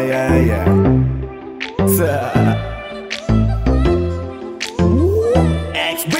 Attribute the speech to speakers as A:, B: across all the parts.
A: yeah. XB.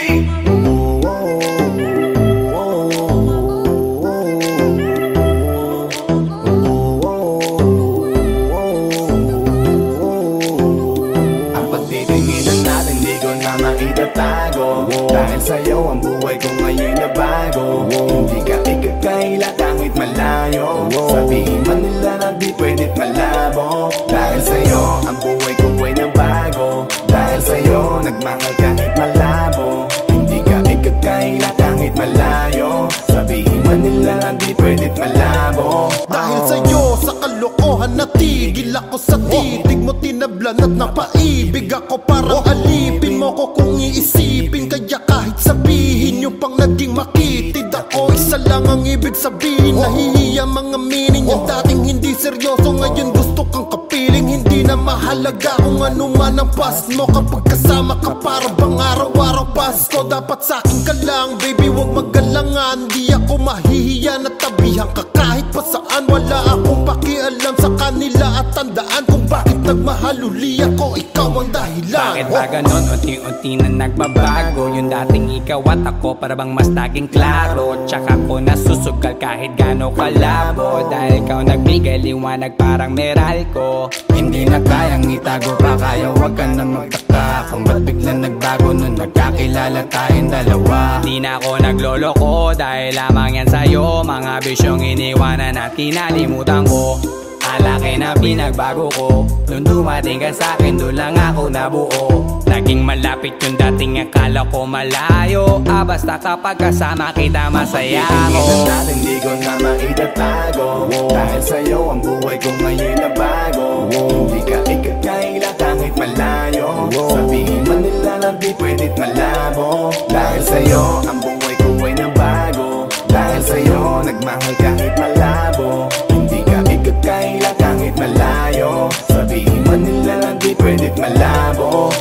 A: Ang pagtitinginan natin di ko na maitatago, dahil sa'yo ang buhay ko ngayon na bago. Hindi ka ikakaila kahit malayo, sabihin man nila na di pwedit malabo. Dahil sa'yo ang buhay ko ay nabago, dahil sa'yo nagmahal kahit malabo. Hindi ka ikakaila kahit malayo, sabihin man nila na di pwedit malabo.
B: Dahil sa'yo sa kalokohan natigil ako sa titig mo, tinablan at napaibig ako. Parang alipin mo ko kung iisipin, kaya kahit sabihin yung pang naging makitid ako, isa lang ang ibig sabihin. Nahihiya mga meaning, yung dating hindi seryoso ngayon gusto kang kapiling. Hindi na mahalaga kung ano man ang past mo, kapag kasama ka para bang araw-araw Pasko. Dapat sa'kin ka lang baby, wag magalangan. Di ako mahihiya na tabihan ka kahit pa saan. Wala akong pakialam sa kanila at tandaan kung bakit nagmahal uli ako, ikaw ang dahilan.
C: Bakit ba ganon? Unti-unti na nagbabago. Yung dating ikaw at ako para bang mas naging klaro. Tsaka ko nasusugal kahit gano'ng kalabo, dahil ikaw nagbigay liwanag parang Meralco. Hindi na kayang itago pa, kaya wag ka na magtaka kung ba't biglang nagbago nung nagkakilala tayong dalawa. Di na ako nagloloko dahil lamang yan sa'yo, mga bisyong iniwanan at kinalimutan ko. Alaki na pinagbago ko, nung dumating ka sa'kin doon lang ako nabuo. Naging malapit yung dating akala ko malayo, basta kapag kasama kita masaya ako.
A: Pagtitinginan natin di ko na maitatago, dahil sa'yo ang buhay ko ngayon na bago. Hindi ka ikakaila kahit malayo, sabihin man nila na di pwedit malabo. Dahil sa'yo ang buhay ko ay nabago, dahil sa'yo nagmahal kahit malabo. Hindi ka ikakaila kahit malayo, sabihin man nila na di pwedit malabo.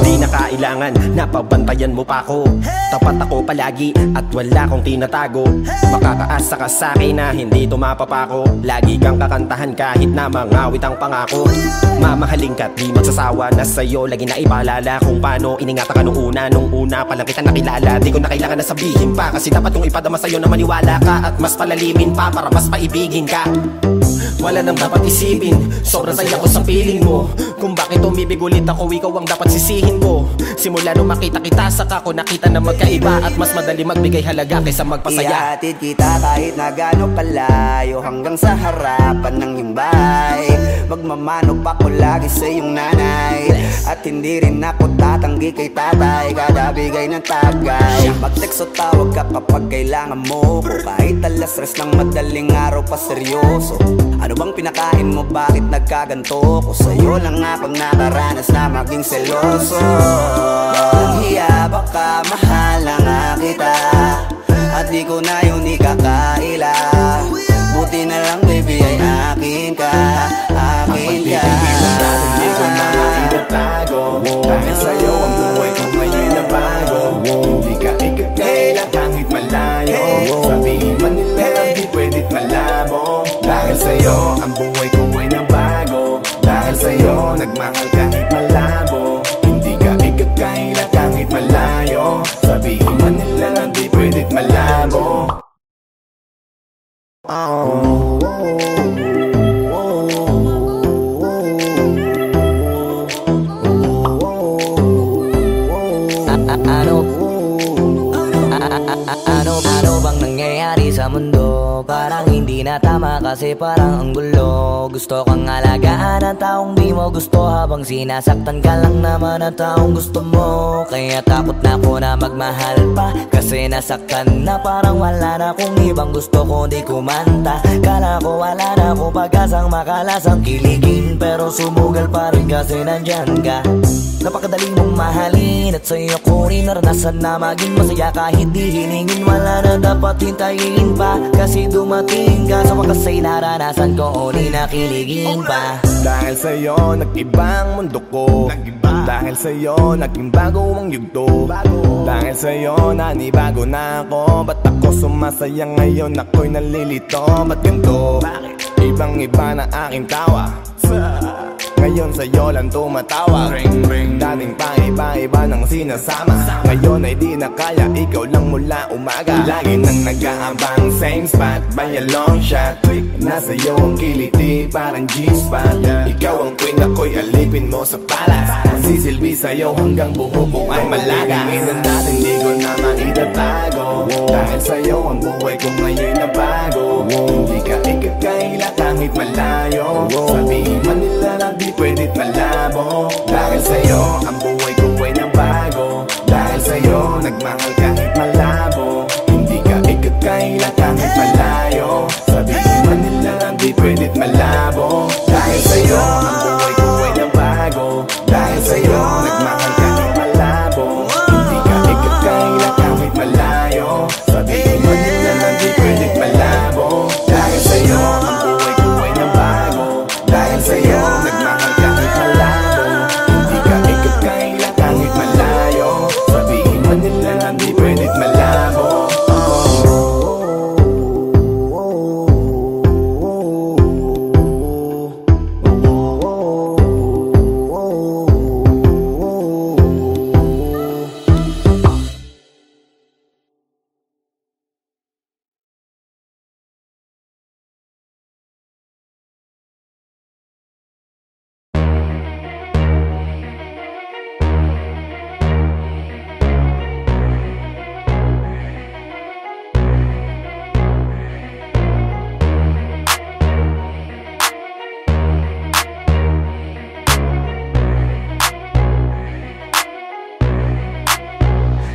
D: Di na kailangan, napabantayan mo pa ako. Tapat ako palagi at wala kong tinatago. Makakaasa ka sa'kin na hindi tumapapako. Lagi kang kakantahan kahit na mangawit ang pangako. Mamahalin ka't di magsasawa na sa'yo lagi na ipaalala kung paano iningatan ka nung una pa lang kita nakilala. Di ko na kailangan na sabihin pa, kasi dapat kong ipadama sa'yo na maniwala ka at mas palalimin pa para mas paibigin ka. Wala nang dapat isipin, sobrang saya ko sa feeling mo. Kung bakit umibig ulit ako, ikaw ang dapat sisihin ko. Simula nung makita kita, saka ko nakita na magkaiba, at mas madali magbigay halaga kaysa magpasaya.
E: Ihatid kita kahit na gano'ng kalayo, hanggang sa harapan ng iyong bahay. Magmamano pa ko lagi sa iyong nanay, at hindi rin ako tatanggi kay tatay. Kada bigay ng tagay, mag-text o tawag ka kapag kailangan mo ko. Kahit alas stress ng madaling araw pa seryoso. Ano bang pinakain mo, bakit nagkaganto ko? Sa'yo lang ako nakaranas na maging seloso. Hiya baka mahala nga kita, at di ko na yun ikakaila. Buti na lang baby ay akin ka, akin ka.
A: Hindi ko na maitatago, dahil sa'yo ang buhay ko ngayon na bago. Hindi ka ikakaila kahit malayo, sabihin man nila na di pwedit malabo. Dahil sa'yo ang buhay ko ay nabago, dahil sa'yo nagmahal kahit malabo. Hindi ka ikakaila kahit malayo, sabihin man nila na di pwedit malabo.
F: Ano bang nangyayari sa mundo? Parang hindi na tama kasi parang ang gulo. Gusto kang alagaan ang taong di mo gusto, habang sinasaktan ka lang naman ang taong gusto mo. Kaya takot na ako na magmahal pa, kasi nasaktan na parang wala na akong ibang gusto kundi kumanta. Kala ko wala na akong pag-asang makalasang kiligin, pero sumugal pa rin kasi nandyan ka. Napakadali mong mahalin at sa'yo ko rin naranasan na maging masaya kahit di hiningin. Wala na dapat hintayin pa, kasi dumating ka. Sa wakas ay naranasan ko, uli nakiligin pa.
A: Dahil sa'yo nag-ibang mundo ko, dahil sa'yo naging bago ang yugto. Dahil sa'yo nanibago na ako, ba't ako sumasaya ngayon? Ako'y nalilito, ba't ganito? Ibang iba na aking tawa. Ngayon sa'yo lang tumatawag. Ring ring. Dating paiba-iba ng sinasama, ngayon ay di na kaya, ikaw lang mula umaga. Lagi nang nag-aabang, same spot by a long shot. Nasa iyo ang kiliti, parang G-spot. Ikaw ang queen, ako'y alipin mo sa palas. Sisilbi sa'yo hanggang buhok ay malaga. Tinginan natin, di ko na maitatago. Dahil sa'yo ang buhay ko ngayon na bago. Hindi ka ikakaila kahit malayo. Sabihin man nila na di pwedit malabo. Dahil sa'yo ang buhay ko ay na bago. Dahil sa'yo nagmahal kahit malabo. Hindi ka ikakaila kahit malayo. Sabihin man nila na di pwedit malabo. Dahil sa'yo ang buhay ko ay na bago. Dahil sa'yo nagmahal kahit malabo. Hindi ka ikakaila kahit malayo. Sabihin man nila na di pwedit malabo. Dahil sa'yo ang buhay ko ay na bago. Dahil sa'yo nagmahal kahit malabo. Hindi ka ikakaila kahit malayo. Sabihin man nila na di pwedit malabo.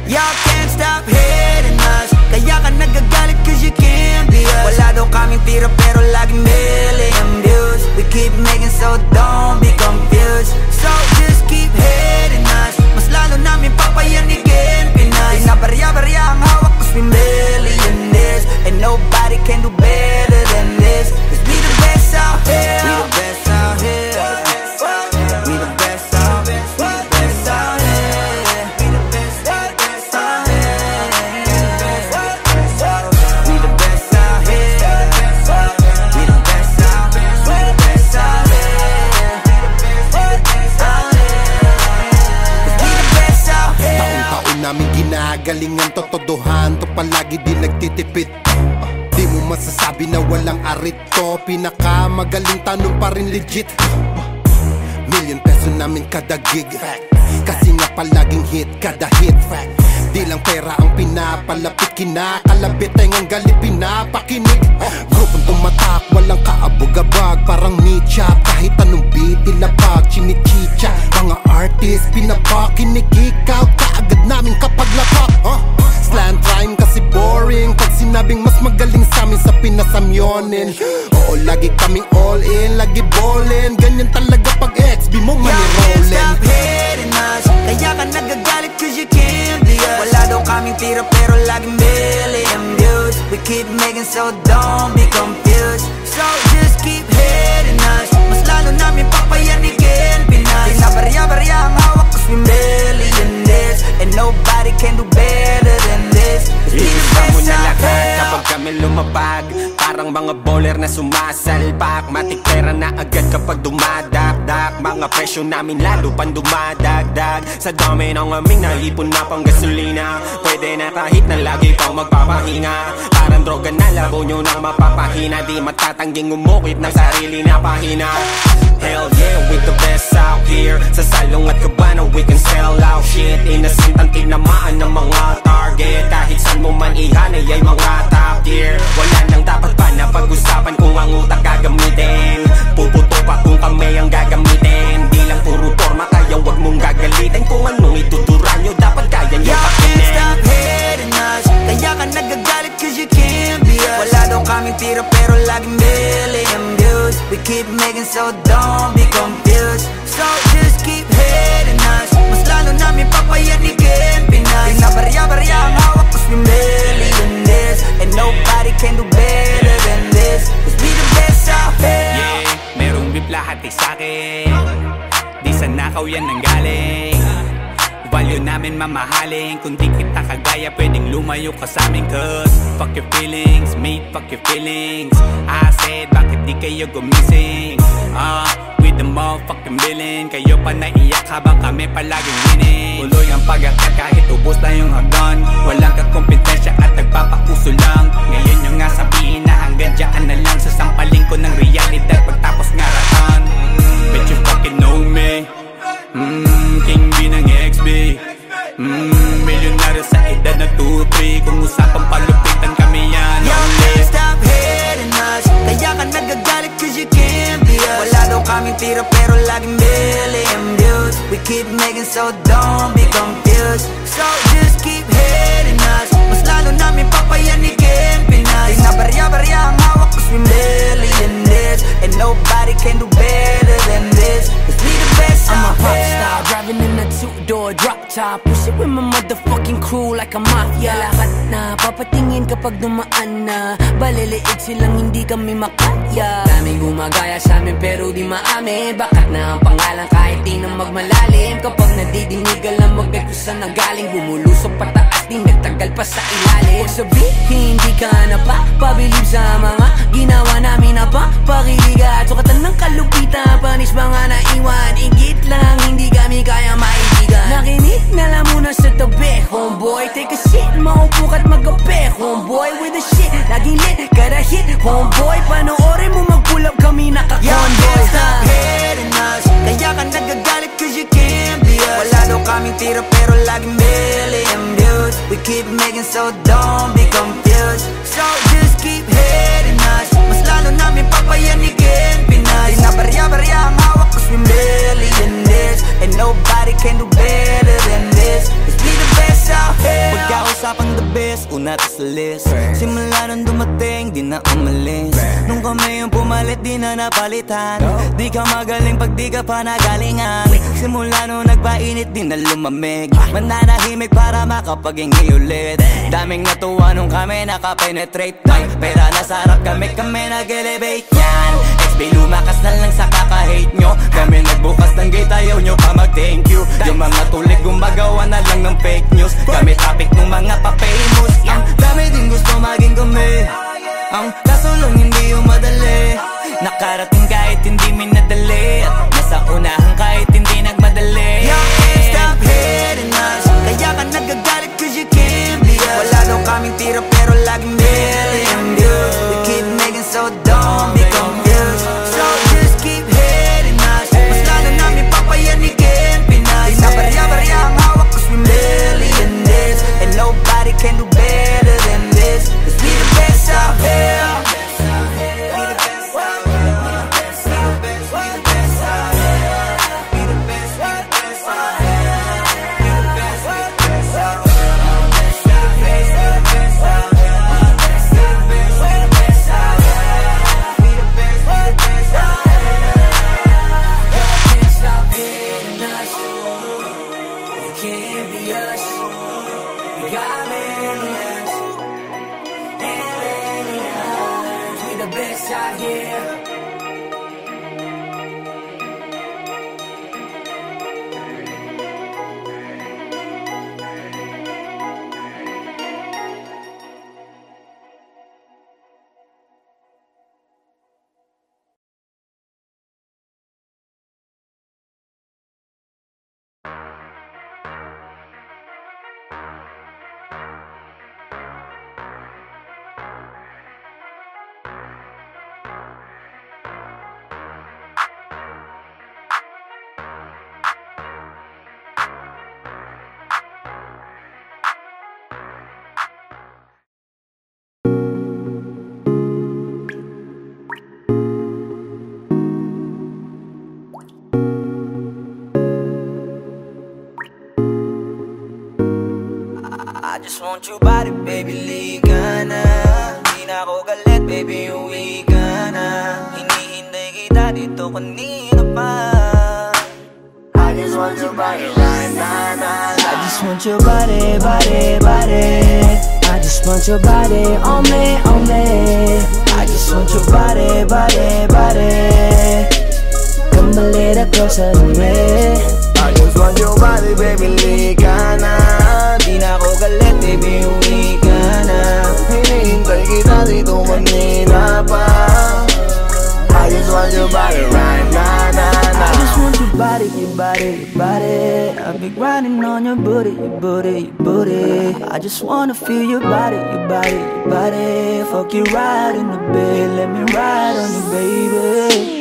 E: Y'all can't stop hating us, kaya ka nagagalit cause you can't be us. Wala daw kaming tira pero laging million views. We keep making so don't be confused. So just keep hating us, mas lalo namin papayanigin Pinas. Di na barya-barya ang hawak cause we millionaires. And nobody can do better than this. Cause we the best out here. We the best out here. We the best out here. We the best out here.
B: Namin ginagalingan totodohan to, palagi di nagtitipid. Di mo masasabi na walang arit to, pinakamagaling tanong pa rin legit. Million peso namin kada gig, kasi nga palaging hit kada hit. Di lang pera ang pinapalapit, kinakalabit ay ngang galit pinapakinig. Grupong tumatak, walang kaabog-abag, parang nicha, kahit anong beat ilapag, chinichicha. Mga artist pinapakinig, ikaw kaagad namin kapag lapak. Slant rhyme kasi boring, pag sinabing mas magaling sa amin sa pinasamyonin. Oo, lagi kaming all in, lagi ballin', ganyan talaga pag XB mo manirolin.
E: Stop hating us, kaya ka nagagalit cause you can't be us. Wala daw kaming tira pero laging million views. We keep making so don't be confused. So just keep hating us, mas lalo namin papayanigin Pinas. Di na barya-barya ang hawak cause we millionaires. And nobody can do better than this.
D: Iisa mo na lahat kapag kami lumapag, parang mga bowler na sumasalpak. Matik pera na agad kapag dumadakdak. Mga presyo namin lalo pang dumadagdag. Sa dami ng aming naipon na pang gasolina, pwede na kahit na lagi pang magpapahinga. Parang droga na labo nyo nang mapapahina. Di matatangging umukit ng sarili na pahina. Hell yeah, we the best out here. Sa salong at kabana we can sell out shit. Innocent ang tinamaan ng mga target. Kahit saan mo man ihanay ay mga top tier. Wala nang dapat pa na pag-usapan kung ang utak gagamitin. Puputo pa kung kami ang gagamitin. Di lang puro forma, kaya wag mong gagalitin. Kung anong ituturo nyo dapat kaya nyo
E: Y'all
D: pakinin.
E: can't stop hating us, kaya ka nagagalit cause you can't be us. Wala daw kaming tira pero laging million views. We keep making so don't be confused. So just keep hating us, mas lalo namin papayanigin Pinas. Di na barya-barya ang hawak cause we millionaires. And nobody can do better than this. Cause we the best out here.
C: Yeah, merong beef lahat ay sa'kin. Di sa nakaw yan nanggaling. Value namin mamahalin. Kung di kita kagaya pwedeng lumayo ka sa amin. Cause fuck your feelings, mate, fuck your feelings. I said bakit di kayo gumising? With the motherfucking pa naiyak habang kami palaging winning. Tuloy ang pag-akat kahit ubos na yung hagdan. Walang kakompetensya at nagpapauso lang. Ngayon yung nga sabihin na hanggang dyan na lang. Sasampaling ko ng realidad pagtapos ngaratan. Bet you fucking know me. King B ng XB. Milyonaryo sa edad na 2-3. Kung usapang palupitan kami yan.
E: Yo, can't stop hating us. Kaya ka nagagalit cause you can't be us. Wala daw kaming tira pero laging million views. We keep making so don't be confused. So just keep hating us. Mas lalo namin papayanigin Pinas. Di na barya-barya ang hawak cause we millionaires. And nobody can do better than this. Cause we the best
F: I'm a
E: out
F: rock
E: there.
F: star, driving in a two-door drop top. Push it with my motherfucking crew like a mafia. Lahat na papatingin kapag dumaan na. Baliliit silang hindi kami makaya. Daming gumagaya sa amin pero di maamin. Bakat na ang pangalan kahit di na magmalalim. Kapag nadidinig alam magay kung saan nanggaling. Bumulusok pataas di nagtagal pa sa ilalim. Huwag sabihin hindi ka na pa pabilib sa mga ginawa namin na pa pakiliga. Sukatan ng kalupitan panis mga naiwan. Ingit lang hindi kami kaya maibigan. Nakinig na lang muna sa tabi homeboy. Take a shit maupo ka't magabi homeboy. With the shit laging lit kada hit homeboy. Panoorin mo mag-pull up kami naka-convoy.
E: Yo, can't stop hating us. Kaya ka nagagalit cause you can't be us. Wala daw kaming tira pero laging million views. We keep making so don't be confused. So just keep hating us. Mas lalo namin papayanigin Pinas. Di na barya-barya ang hawak cause we millionaires. And nobody can do better than this. Cause we the best out here. Pagkausapang the best, una to sa list. Simula nung dumating, di na umalis. Nung kami yung pumalit, di na napalitan. Di ka magaling pag di ka pa nagalingan. Simula nung nagpainit, di na lumamig. Mananahimik para makapaghingi ulit. Daming natuwa nung kami nakapenetrate. Pera nasa harap kami nag-elevate yan. XB lumakas na lang sa kaka-hate nyo. Kami nagbukas ng gate, ayaw nyo pa mag-thank you. Yung mga tulig gumagawa na lang ng fake news. Kami topic ng mga pa-famous. Ang dami din gusto maging kami. Ang kaso lang hindi yung madali. Nakarating kahit hindi minadali. At nasa unahan kahit hindi nagmadali. Yo, can't stop hating us. Kaya ka nagagalit cause you can't be us. Wala daw kaming tira pero laging million views. We keep making so don't be confused. So just keep hating us. Mas lalo namin papayanigin Pinas. Di na barya-barya ang hawak cause we millionaires. And nobody can do better than this. Cause we the best out here. I just want your body, baby, liga na. Di na ako galit, baby, uwi ka na. Hinihintay kita dito kanina pa. I just want your body right now, nah, nah. I just want your body, body, body. I just want your body on me, on me. I just want your body, body, body. Come a little closer to me. I just want your body, baby, liga na. Di na ako galit, baby, uwi ka na. Hinihintay kita dito kanina pa. I just want your body right now, nah, nah. I just want your body,
F: body, your body. I've been grinding on your booty, your booty, your booty. I just wanna feel your body, your body, your body. Fuck you right in the bed, let me ride on you, baby.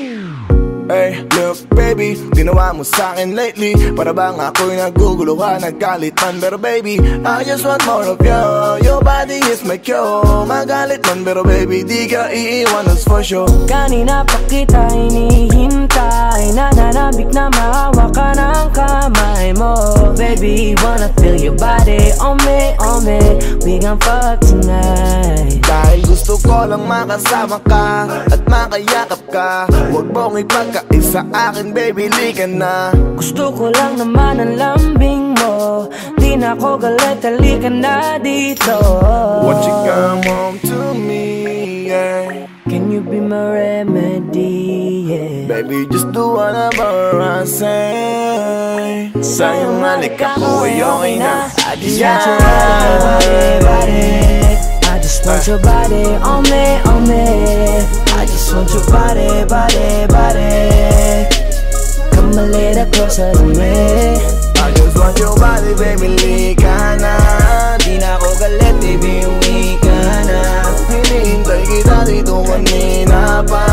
A: Hey, look baby, ginawa mo sa'kin lately para bang ako'y naguguluhan, naggalit man. Pero baby, I just want more of you. Your body is my cure. Magalit man pero baby, di ka iiwan, that's for sure.
F: Kanina pa kita hinihintay, nananabik na mahawa ka ng kamay mo. Baby, wanna feel your body on me, on me. We gon' fuck tonight.
A: Dahil gusto ko lang makasama ka at makayakap ka. Huwag mong ipagkaisa akin baby, lika na.
F: Gusto ko lang naman ang lambing mo. Di na ako galit, halika na dito.
A: Won't you come home to me, yeah.
F: Can you be my remedy, yeah.
A: Baby, just do whatever I say. Sa'yong halik ako ay okay na.
F: I just want your body, body. I just want your body on me, on me. I just want your body, body, body. Come a little closer to me.
A: I just want your body, baby, lika na.
F: Di na ako galit, baby, uwi ka na.
A: Hinihintay kita dito kanina pa.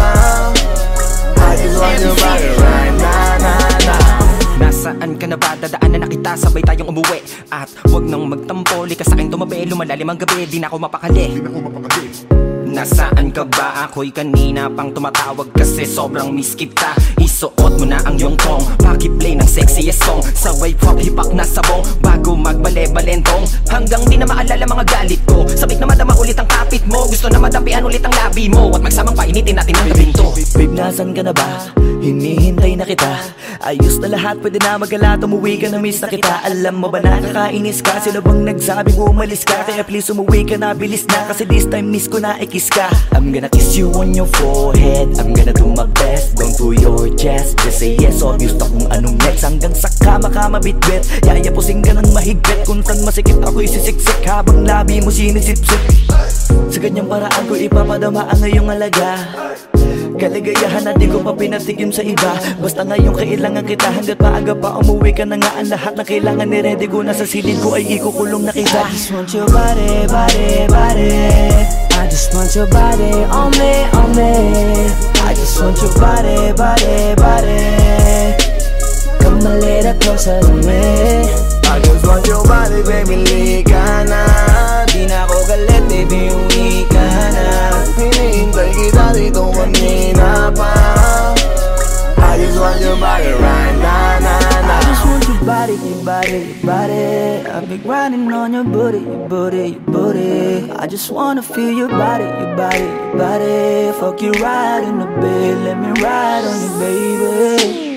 A: I just want your body right na, na, na.
D: Nasaan ka na ba? Dadaanan na kita, sabay tayong umuwi. At wag nang magtampo, lika sa'kin tumabi. Lumalalim ang gabi, di na ako mapakali. Nasaan ka ba? Ako'y kanina pang tumatawag kasi sobrang miss kita. Isuot mo na ang iyong tong, pakiplay ng sexiest song. Sabay pop hipak na sabong, bago magbale-balentong. Hanggang di na maalala mga galit ko. Sabik na madama ulit ang kapit mo. Gusto na madapian ulit ang labi mo. At magsamang painitin natin ang gabing to.
F: Babe, nasan ka na ba? Hinihintay na kita. Ayos na lahat, pwede na magala. Umuwi ka na, miss na kita. Alam mo ba nakakainis ka? Sino bang nagsabing umalis ka? Kaya please umuwi ka na, bilis na. Kasi this time miss ko na ikis ka. I'm gonna kiss you on your forehead. I'm gonna do my best, down to your chest. Just say yes, obvious na kung anong next. Hanggang sa kama ka mabitbit. Yayapusing ka ng mahigpit. Kung saan masikip ako'y sisiksik habang labi mo sinisipsip. Sa ganyang paraan ko ipapadama ang iyong alaga. Kaligayahan na di ko pa pinatikim sa iba. Basta ngayon kailangan kita. Hanggat maaga pa umuwi ka na nga. Ang lahat na kailangan ni-ready ko. Nasa silid ko ay ikukulong na kita. I just want your body, body, body. I just want your body on me, on me. I just want your body, body, body. Come a little closer to me.
A: I just want your body, baby, lika na.
F: Di na ako galit, baby, uwi ka na.
A: Hinihintay kita dito kanina pa. I just want your body right na, na, na.
F: I just want your body, your body, your body. I've been grinding on your booty, your booty, your booty. I just wanna feel your body, your body, your body. Fuck you right in the bed, let me ride on you, baby.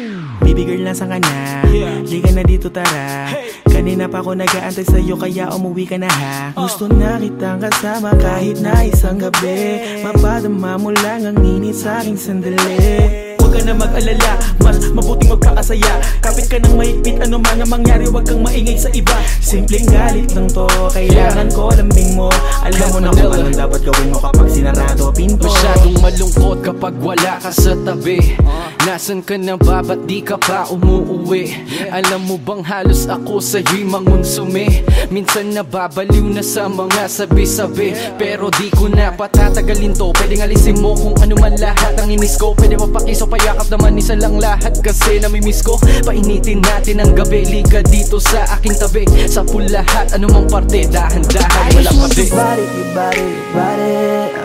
G: Baby girl, nasan ka na? Di ka na dito, tara. Kanina pa ako nag-aantay sa'yo, kaya umuwi ka na ha. Gusto na kitang kasama kahit na isang gabi. Mapadama mo lang ang init sa'king sandali. Huwag ka na mag-alala, mas mabuting magpakasaya. Kapit ka ng mahigpit, ano man ang mangyari, huwag kang maingay sa iba. Simpleng galit lang to, kailangan ko lambing mo. Alam mo na kung anong dapat gawin mo kapag sinarado pinto.
H: Masyadong malungkot kapag wala ka sa tabi. Nasaan ka na ba? Ba't di ka pa umuuwi? Alam mo bang halos ako sa'yo'y mangunsumi? Minsan nababaliw na sa mga sabi-sabi. Pero di ko na patatagalin to. Pwedeng alisin mo kung ano man lahat ang inis ko. Pwede mapakiso, payakap naman isa lang lahat. Kasi namimiss ko. Painitin natin ang gabi. Liga dito sa aking tabi. Sa pool lahat, anumang parte. Dahan-dahan, wala pa di.
F: Your body, your body, your body.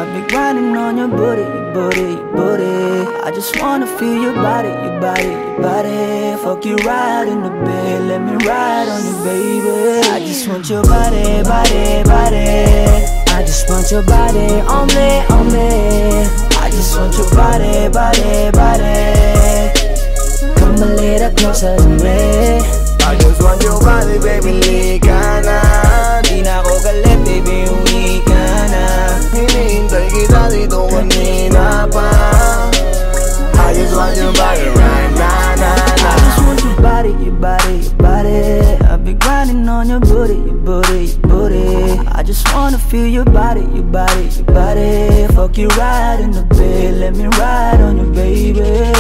F: I've been grinding on your booty, your booty, your booty. I just wanna feel your body, your body, your body. Fuck you right in the bed, let me ride on you, baby. I just want your body, body, body. I just want your body on me, on me. I just want your body, body, body. Come a little closer to me.
A: I just want your body, baby, lika na.
F: Di na ako galit, baby, uwi ka na.
A: Hinihintay kita dito kanina pa. I just want your body right na, na, na.
F: I just want your body, your body, your body. I've been grinding on your booty, your booty, your booty. I just wanna feel your body, your body, your body. Fuck you right in the bed, let me ride on you, baby.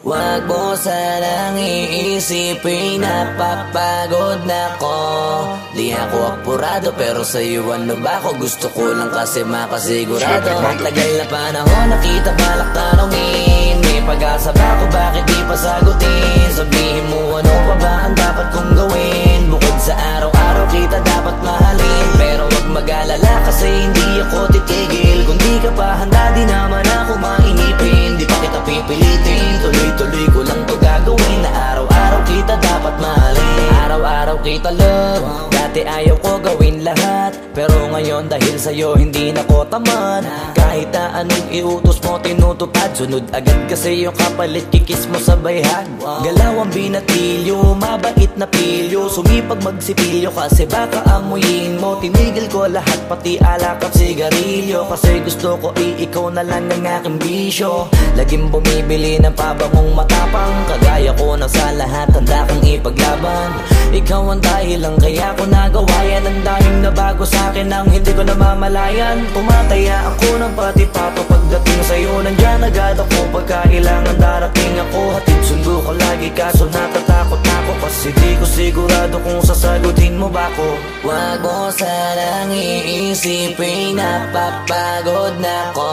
F: Wag mo sanang iisipin, napapagod na ko. Di ako apurado pero sa'yo ano ba ako? Gusto ko lang kasi makasigurado. Matagal na panahon nakita balak tanongin, may pag-asa ba ako? Bakit di pa sagutin? Sabihin mo ano pa ba ang dapat kong gawin? Bukod sa araw-araw kita dapat mahalin, pero wag mag-alala kasi hindi ako titigil. Kung di ka pa handa di naman ako mainipin. Di pa kita pipilitin, tuloy-tuloy ko lang to gagawin. Na araw-araw kita dapat mahalin, araw-araw kita love. Dati ayaw ko gawin lahat, pero ngayon dahil sa'yo hindi na ko tamad. Kahit na anong iutos mo tinutupad, sunod agad kasi yung kapalit kikis mo sa bayhag. Galaw ang binatilyo, mabait na pilyo, sumipag magsipilyo kasi baka amuyin mo. Tinigil ko lahat pati alak at sigarilyo, kasi gusto ko ikaw na lang ang aking bisyo. Laging bumibili ng pabangong matapang, kagaya ko na sa lahat handa kang ipaglaban. Ikaw ang dahilan kaya ko nagawa yan. Ang daming nabago sa'kin ang hindi ko namamalayan. Tumataya ako ng pati-pato pagdating sa'yo. Nandyan agad ako pagkailangan darating ako. Hatid sundo ko lagi kaso natatakot ako, kasi di ko sigurado kung sasagutin mo ba ko. Wag mo sanang iisipin, napapagod na ko.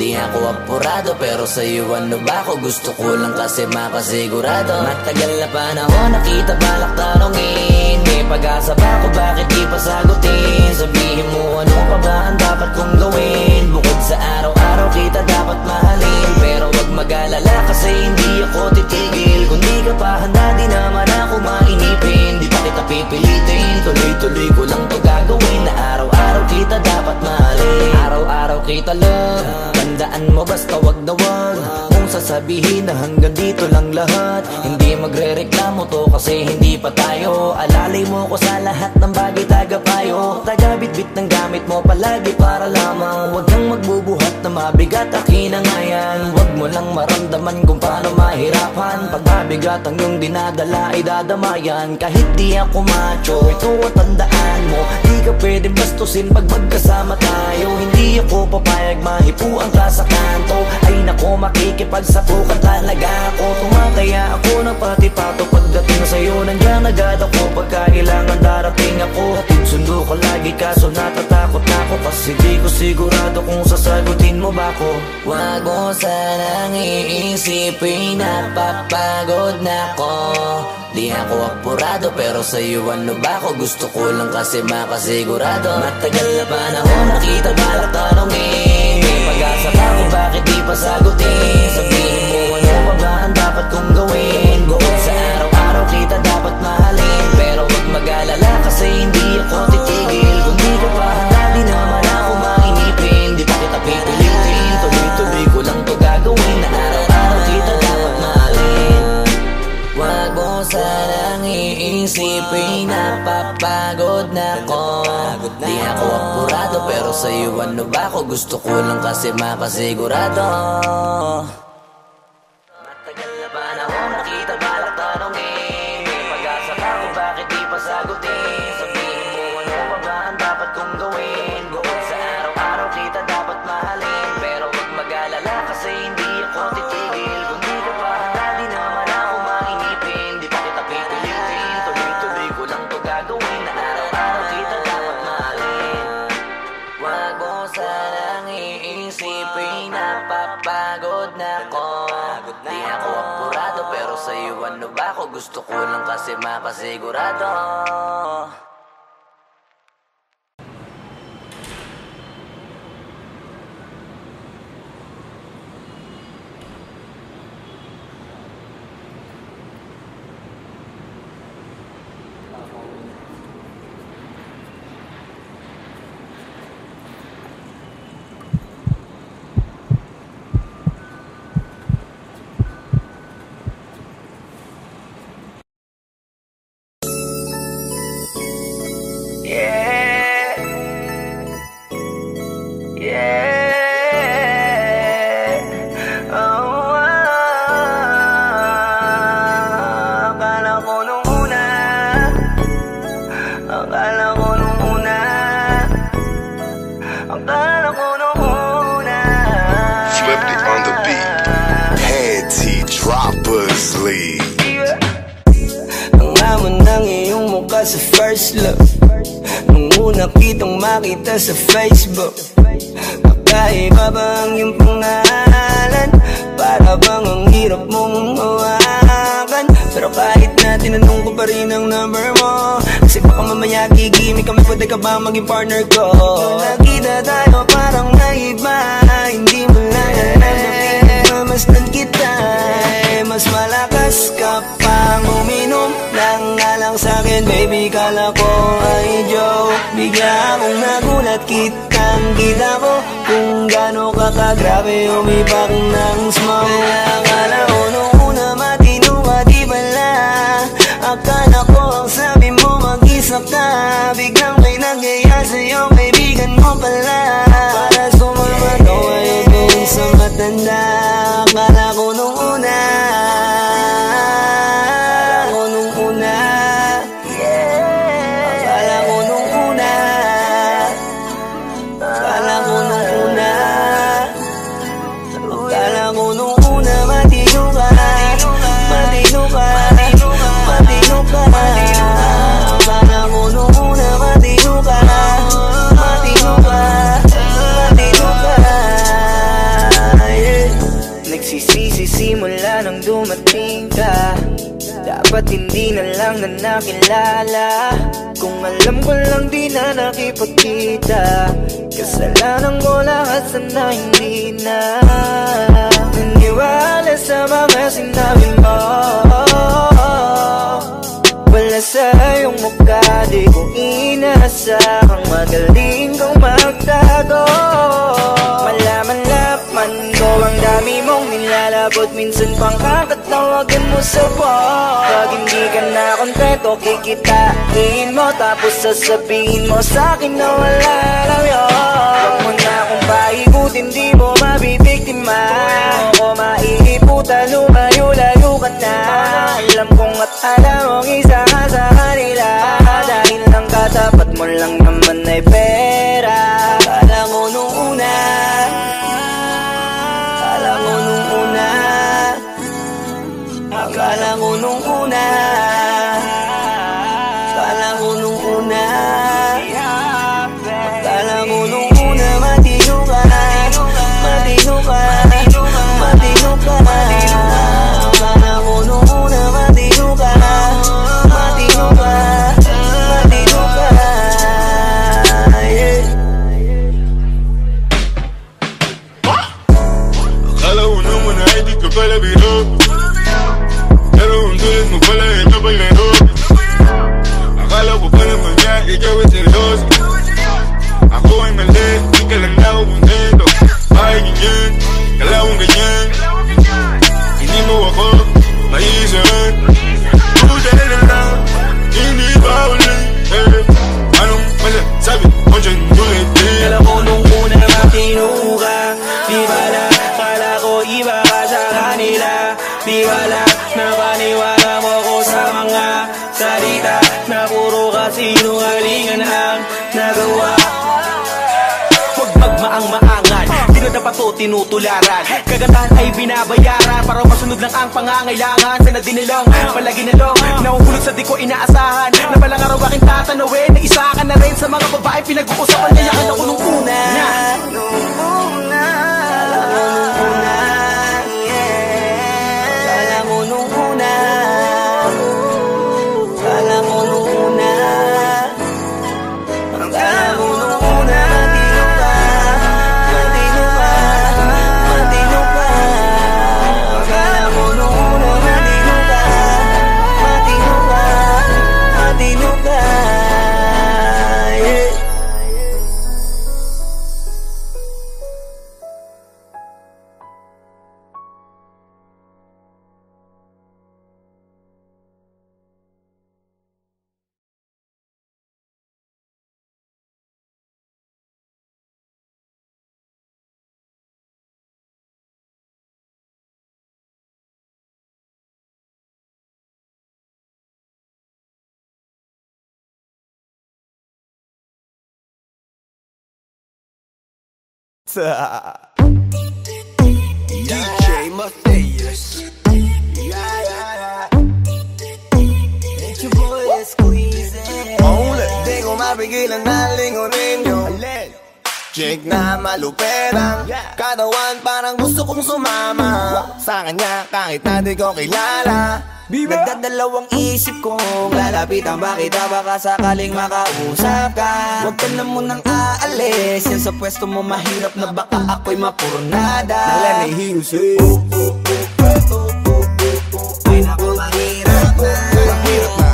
F: Di ako apurado pero sa'yo ano ba ako? Gusto ko lang kasi makasigurado. Matagal na panahon nakita balak tanongin, may pag-asa ba ako? Bakit di pa sagutin? Sabihin mo ano pa ba ang dapat kong gawin? Bukod sa araw-araw kita dapat mahalin, pero wag mag-alala kasi hindi ako titigil. Kung di ka pa handa di naman ako mainipin. Di pa kita pipilitin, tuloy-tuloy ko lang to gagawin. Na araw-araw kita dapat mahalin, araw-araw kita love. Tandaan mo basta wag na wag kung sasabihin na hanggang dito lang lahat. Hindi magre-reklamo to kasi hindi pa tayo. Alalay mo ko sa lahat ng bagay, tagapayo. Tagabitbit ng gamit mo palagi para lamang. Huwag kang magbubuhat na mabigat, akin na nga yan. Huwag mo lang maramdaman kung paano mahirapan. Pag mabigat ang iyong dinadala ay dadamayan. Kahit di ako macho, ito at tandaan mo, di ka pwedeng bastusin pag magkasama tayo. Hindi ako papayag mahipuan ka sa kanto. Ay nako, makikipagsapukan talaga ako. Tumataya ako ng pati-pato pagdating sa'yo. Nandyan agad ako pagkailangan darating ako. Hatid sundo ko lagi kaso natatakot ako, kasi di ko sigurado kung sasagutin mo ba ko. Wag mo sanang iisipin, napapagod na ko. Di ako apurado pero sa'yo ano ba ako? Gusto ko lang kasi makasigurado. Matagal na panahon nakita balak tanongin, may pag-asa ba ako? Bakit di pa sagutin? Sabihin mo ano pa ba ang dapat kong gawin? Bukod sa araw-araw kita dapat mahalin, pero wag mag-alala kasi hindi ako titigil. Kung di ka pa handa di naman ako mainipin. Di pa kita pipilitin, tuloy-tuloy ko lang to gagawin. Na araw-araw kita dapat mahalin. Wag mo sanang iisipin, napapagod na ko. Di ako apurado pero sa'yo ano ba ako? Gusto ko lang kasi makasigurado. Matagal na panahon nakita balak tanongin, may pag-asa ba ako? Bakit di pa sagutin? Sabihin mo ano pa ba ang dapat kong gawin? Bukod sa araw-araw kita dapat mahalin, pero wag mag-alala kasi hindi ako titigil. Kung di ka pa handa di naman ako mainipin. Di pa kita pipilitin, tuloy-tuloy ko lang to gagawin. Na araw-araw kita dapat mahalin. Wag mo sanang iisipin, napapagod na ko. Di ako apurado pero sa'yo ano ba ako? Gusto ko lang kasi makasigurado.
I: Flipped it on the beat. Head T drop. sa first look. Nung una kitang makita sa Facebook, kakaiba ba ang iyong pangalan? Para bang ang hirap mong hawakan? Pero kahit na tinanong ko pa rin ang number mo, kasi baka mamaya gigimik kami, pwede ka ba maging partner ko? Nung nakita tayo parang naiba, hindi mo lang alam na pinagmamasdan kita. Mas malakas ka pang uminom lang nga lang sa'kin, baby, kala ko ay joke. Bigla akong nagulat, kitang-kita ko kung gaano ka kagrabe umipak ng smoke. Kaya akala ko nung una matino ka, di pala. Akala ko ang sabi mo mag-isa ka, biglang may nagaya sa'yo, kaibigan mo pala. Para sumama to ngayon kung sa matanda. Akala ko nung una, simula nang dumating ka, dapat hindi na lang na nakilala. Kung alam ko lang di na nakipagkita, kasalanan ko lahat, sana hindi na naniwala sa mga sinabi mo. Wala sa iyong mukha, di ko inasahang magaling kang magtago. Malaman ko ang dami mong nilalabot, minsan pang kakatawagan mo sa phone. Pag hindi ka na kontento, kikitain mo, tapos sasabihin mo sa'kin na wala lang yun. Huwag mo na akong paikutin, di mo mabibiktima. Huwag mo maiiputan, lumayo-layo ka na. Alam kong at alam mong isa ka sa kanila, dahil lang katapat mo lang naman ay pera. Akala ko nung una, akala ko nung una, akala ko nung una, akala ko nung una, akala ko nung una, matino ka, matino ka, matino ka. Akala ko nung una, matino ka, matino ka, matino ka.
J: Akala ko naman ay di ka pala biro, pero ang tulad mo pala ito paglaro. Akala ko pa naman niya ikaw ay seryoso, ako ay mali, di ka lang ako kontento. Bakit ganyan, kalawang ganyan, hindi mo ako maisahan. Buti na lang, hindi ba ulit, anong masasabi mo dyan ulit?
G: Akala ko nung una matino ka, di bala, akala ko iba ka sa kanila. Di bala, napaniwala mo ko sa mga salita na puro kasinungalingan ang nagawa. Huwag magmaang-maangan, di na dapat to tinutularan. Kagandahan ay binabayaran para masunod lang ang pangangailangan. Sana din nilang palagi na lang nahuhulog sa di ko inaasahan, na balang araw aking tatanawin na isa ka na rin sa mga babae pinag-uusapan. Kaya ka na ko nung una,
I: nung una, akala ko nung una, akala ko nung una, akala ko nung una, matino ka, matino ka, akala ko nung una, matino ka, matino ka, matino ka.
A: DJ Matthias.
I: It's your boy Squeeze.
A: mapigilan na lingunin yung chick na maluperang katawan, parang gusto kong sumama sa kanya kahit na di ko kilala.
E: Nagdadalawang isip kong lalapitan ba kita, baka sakaling makausap ka. Huwag ka na munang aalis, yan sa pwesto mo mahirap na baka ako'y mapurnada.
A: Now let me hear you say
E: ay naku mahirap na,
A: mahirap na,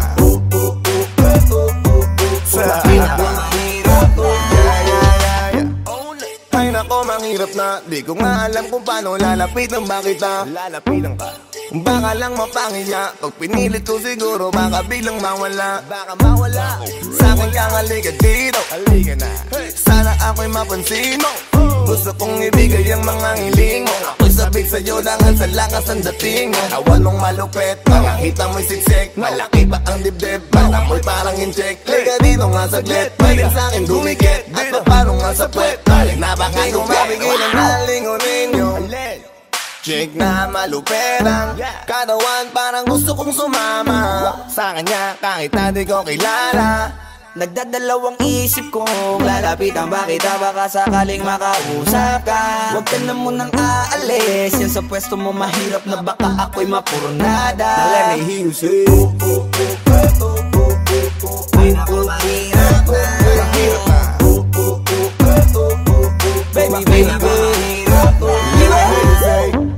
E: ay naku mahirap na.
A: Ay nako mahirap na, di ko nga alam kung paano lalapitan ba kita. Lalapitan ka, baka lang mapangiya. Pag pinilit ko siguro baka biglang mawala. Baka mawala sa akin kang halika dito. Halika na, sana ako'y mapansin mo. Gusto kong ibigay ang mga hiling mo. Ako'y sabik sa'yo langan sa lakas ang dating mo. Awan mong malupet, makakita mo'y siksik. Malaki ba ang dibdib, baka mo'y parang incheck. Liga dito nga saglit, pwedeng sa'kin dumikit. At paano nga sa puwet, balik na baka tumapigilan na lingunin yung chick na maluperang katawan, parang gusto kong sumama sa kanya kahit na di ko kilala.
E: Nagdadalawang isip kong lalapitan ba kita, baka sakaling makausap ka. Huwag ka na munang aalis, yan sa pwesto mo mahirap na baka ako'y mapurnada.
A: Now let me hear you say
E: ay naku mahirap na,
A: mahirap na,
E: baby mahirap na.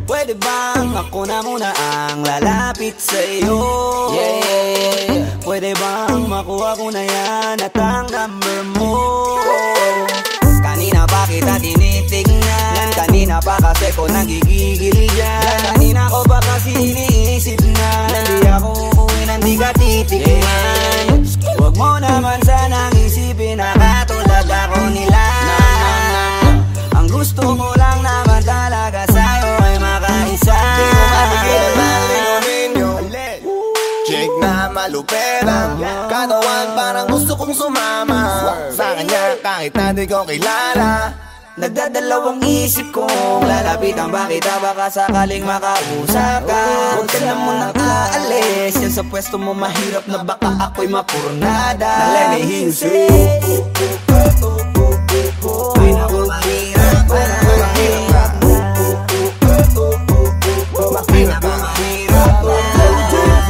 E: Pwede bang ako na muna ang lalapit sa'yo? Yeah. Pwede bang makuha ko na yan at ang number mo? Kanina pa kita tinitignan, kanina pa kasi ko nagigigil yan. Kanina ko pa kasi iniisip na hindi ako uuwi nang di ka titignan. Huwag mo naman sanang isipin na katulad ako nila. Ang gusto mo lang naman talaga sa'yo ay makaisa.
A: di mo mapigilan na lingunin yung chick na maluperang katawan, parang gusto kong sumama sa kanya kahit na di ko kilala.
E: Nagdadalawang isip kong lalapitan ba kita, baka sakaling makausap ka. Huwag ka na munang aalis, yan sa pwesto mo mahirap na baka ako'y mapurnada.
A: Now let me hear you say
E: ay naku mahirap na,
A: mahirap na, mahirap na.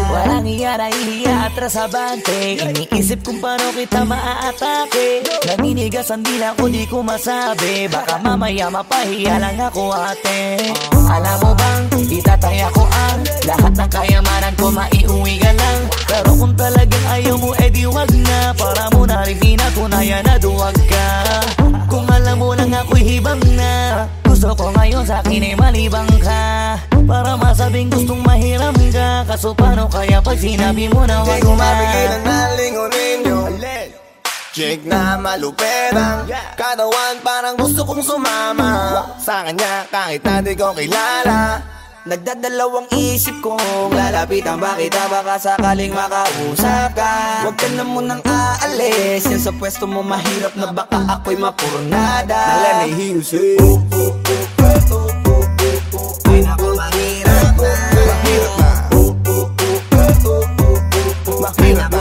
F: Walang iya na ihiya atras sa bante. Iniisip kung paano kita maaatake. Naninigas ang dila ko, di ko masabi. Baka mamaya mapahiya lang ako ate. Alam mo bang itataya ko ang lahat ng kayamanan ko, maiuwi ka lang. Pero kung talagang ayaw mo, edi wag na. Para mo na rin pinatunayan na duwag ka. Kung alam mo lang ako'y hibang na. Gusto ko ngayon sa akin ay malibang ka, para masabing gustong mahiram ka. Kaso paano kaya pag sinabi mo na
A: di
F: wag
A: ko
F: na?
A: mapigilan na lingunin yung chick na maluperang katawan, parang gusto kong sumama sa kanya kahit na di ko kilala.
E: Nagdadalawang isip kong lalapitan ba kita, baka sakaling makausap ka. Huwag ka na munang aalis, yan sa pwesto mo mahirap na baka ako'y mapurnada.
A: Now let me hear you say
E: ay naku mahirap na,
A: mahirap na, mahirap na.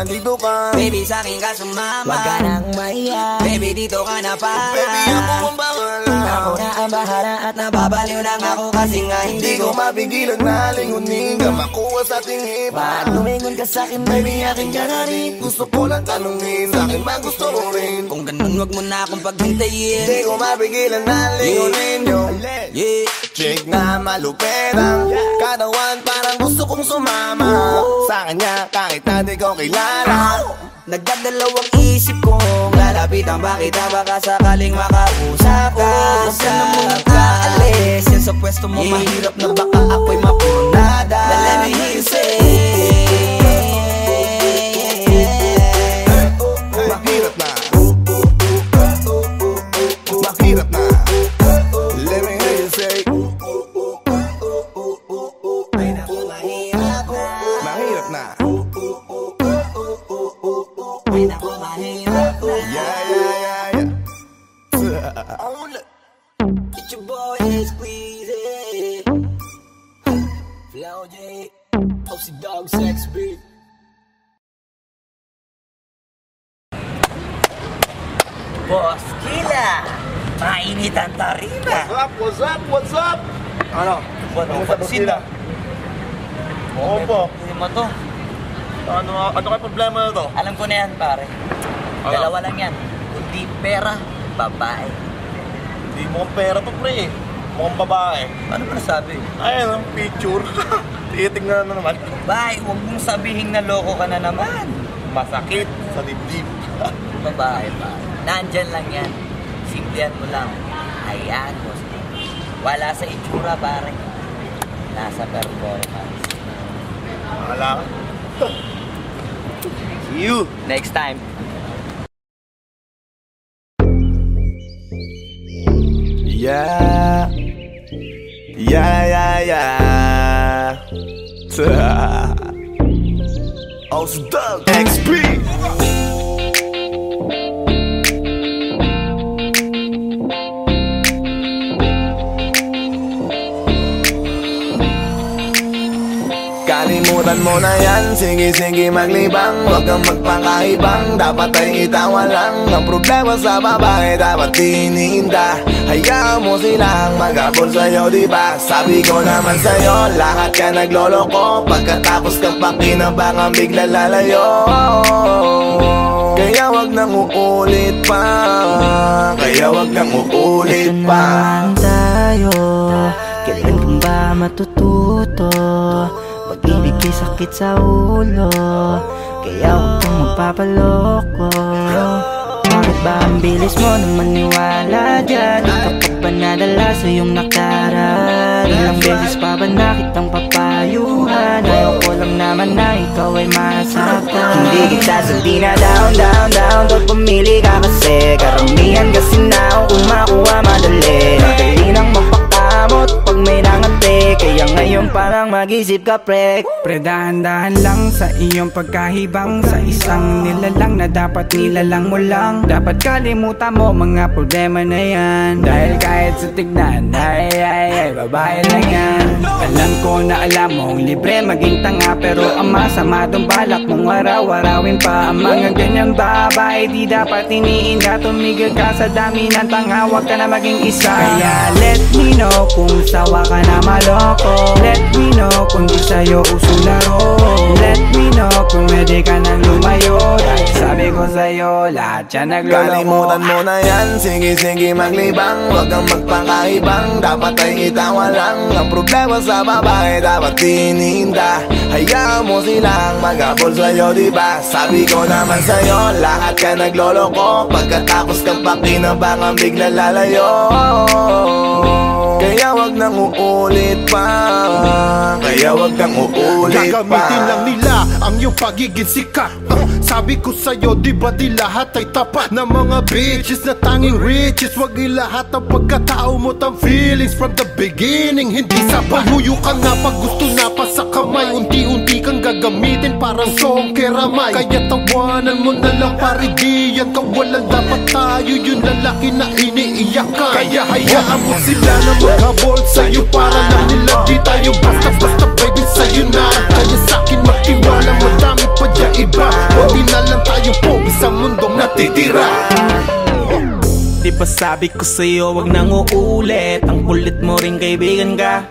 A: Dito ka,
E: baby sa'kin ka sumama.
F: Wag ka nang maiya,
E: baby dito ka na para.
A: baby ako ang bahala.
F: ako na ang bahala at
E: Nababaliw lang ako kasi nga
A: Hindi ko mapigilan na lingunin ka, makuha sa tingin.
F: Ba't lumingon ka sa'kin, baby, aking ka na rin.
A: Gusto ko lang tanungin, sa'kin magusto mo rin.
E: kung ganun wag mo na akong paghintayin.
A: Hindi ko mapigilan na lingunin yung chick na maluperang katawan, parang gusto kong sumama sa kanya kahit na di ko kilala.
E: Nagdadalawang isip kong lalapitan ba kita, baka sakaling makausap ka. Huwag ka na munang aalis, yan sa pwesto mo mahirap na baka ako'y mapurnada. Let me hear you say
A: mahirap na, mahirap na. Let me hear you say mahirap na. Yeah.
E: It's your boy Squeezy, Flow J, Popsy Dog Sex Beat.
F: Boss Kila, mainit ang tarima.
B: What's up? What's up? Ano?
F: Ano pansin na?
B: Oo po.
F: Hindi mo to.
B: Ano kayo problema na to?
F: Alam ko na yan, pare. Dalawa lang yan. Kundi pera, babae.
B: Hindi mo pera to, pre. Mukhang babae.
F: Ano ba nasabi?
B: Ayun, ang picture. Titingnan na naman.
F: Babae, huwag mong sabihin na loko ka na naman.
B: Masakit sa dibdib.
F: Babae pa. Nandyan lang yan. Simplihan mo lang. Ayan, boss. Wala sa itsura, pare. Nasa performance.
B: Wala ka. See you
F: next time.
A: Yeah. Ausdog XP. Kalimutan mo na yan, sige maglibang. Huwag kang magpakaibang, dapat ay itawa lang. Ang problema sa babae, dapat tinihinda. Hayaan mo silang mag-abol sa'yo, diba? Sabi ko naman sa'yo, lahat ka nagloloko. Pagkatapos kang pakinabangan, bigla lalayo. Kaya wag nang uulit pa. Kaya wag nang uulit pa.
K: Ito naman tayo, kailan kang ba matututo? Pag-ibig ay sakit sa ulo, kaya huwag kang magpapaloko. Bakit ba ang bilis mo na maniwala dyan? Kapag ba nadala sa iyong nakaraan? Ilang beses pa ba nakitang papayuhan? Ayaw ko lang naman na ikaw ay masaktan. Hindi kita sabi na down Pag pumili ka kasi karamihan kasi na kung makuha madali. Madali nang magpakamot pag may nangante. Kaya ngayon parang mag-isip ka, pre.
C: Pre, dahan-dahan lang sa iyong pagkahibang. Sa isang nilalang na dapat nilalang mo lang. Dapat kalimutan mo mga problema na yan. Dahil kahit sa tignan, ay, babae lang yan. Alam ko na alam mong libre maging tanga, pero ang masama dong balak mong araw-arawin pa. Ang mga ganyang babae di dapat iniinda. Tumigil ka sa dami ng tanga, wag ka na maging isa. Kaya let me know kung sawa ka na maloko. Let me know kung di sa'yo uso laro. Let me know kung pwede ka nang lumayo. Dahil sabi ko sa'yo, lahat yan nagloloko.
A: Kalimutan mo na yan, sige maglibang. Huwag kang magpakaibang, dapat ay itawa lang. Ang problema sa babae, dapat tinihinda. Hayaan mo silang mag-abol sa'yo, diba? Sabi ko naman sa'yo, lahat ka nagloloko. Pagkatapos kang pakinabangan, bigla lalayo. Kaya wag nang uulit pa. Kaya wag nang uulit pa.
B: Gagamitin lang nila ang iyong pagiging sikat. Sabi ko sa'yo, di ba di lahat ay tapat na mga bitches na tanging riches. Wag ilahat ang pagkatao mo tang feelings from the beginning. Hindi sapat, huyo ka na pag gusto na pa sa kamay. Unti-unti kang gagamitin parang song keramay. Kaya tawanan mo na lang pare, di yan kawalan. Dapat tayo yung lalaki na iniiyakan. Kaya hayaan mo sila na maghabol sa'yo para lang nila di tayo basta-basta pwede sa'yo na. Kaya sa'kin magtiwala, madami pa dyan iba. Hindi na lang tayo po sa mundong natitira.
G: Di ba sabi ko sa'yo wag nang uulit? Ang kulit mo rin kaibigan ka.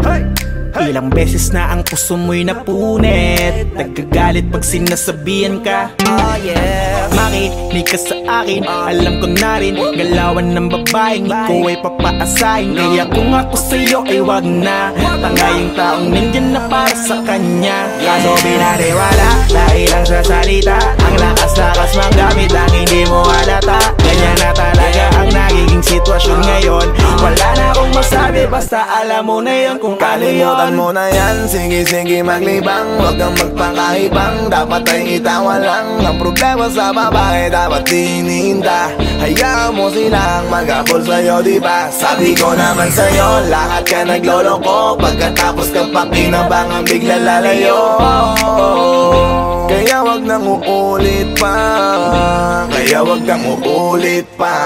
G: Ilang beses na ang puso mo'y napunit. Nagkagalit pag sinasabihan ka.
F: Oh yeah,
G: makinig ka sa akin. Alam ko na rin galawan ng babaeng ikaw ay papaasahin. Kaya kung ako sa'yo ay wag na. Tanga yung taong nandyan na para sa kanya. Kaso binariwala dahil lang sa salita. Ang lakas-lakas mang gamit lang hindi mo halata. Ganyan na talaga ang nagiging sitwasyon ngayon. Wala na akong masabi basta alam mo na yun kung ano yun.
A: Kalimutan mo na yan, sige maglibang. Huwag kang magpakaibang, dapat ay itawa lang. Ang problema sa babae, dapat tinihinda. Hayaan mo silang mag-abol sa'yo, diba? Sabi ko naman sa'yo, lahat ka nagloloko. Pagkatapos kang pakinabangan, bigla lalayo. Kaya wag nang uulit pa. Kaya wag nang uulit pa.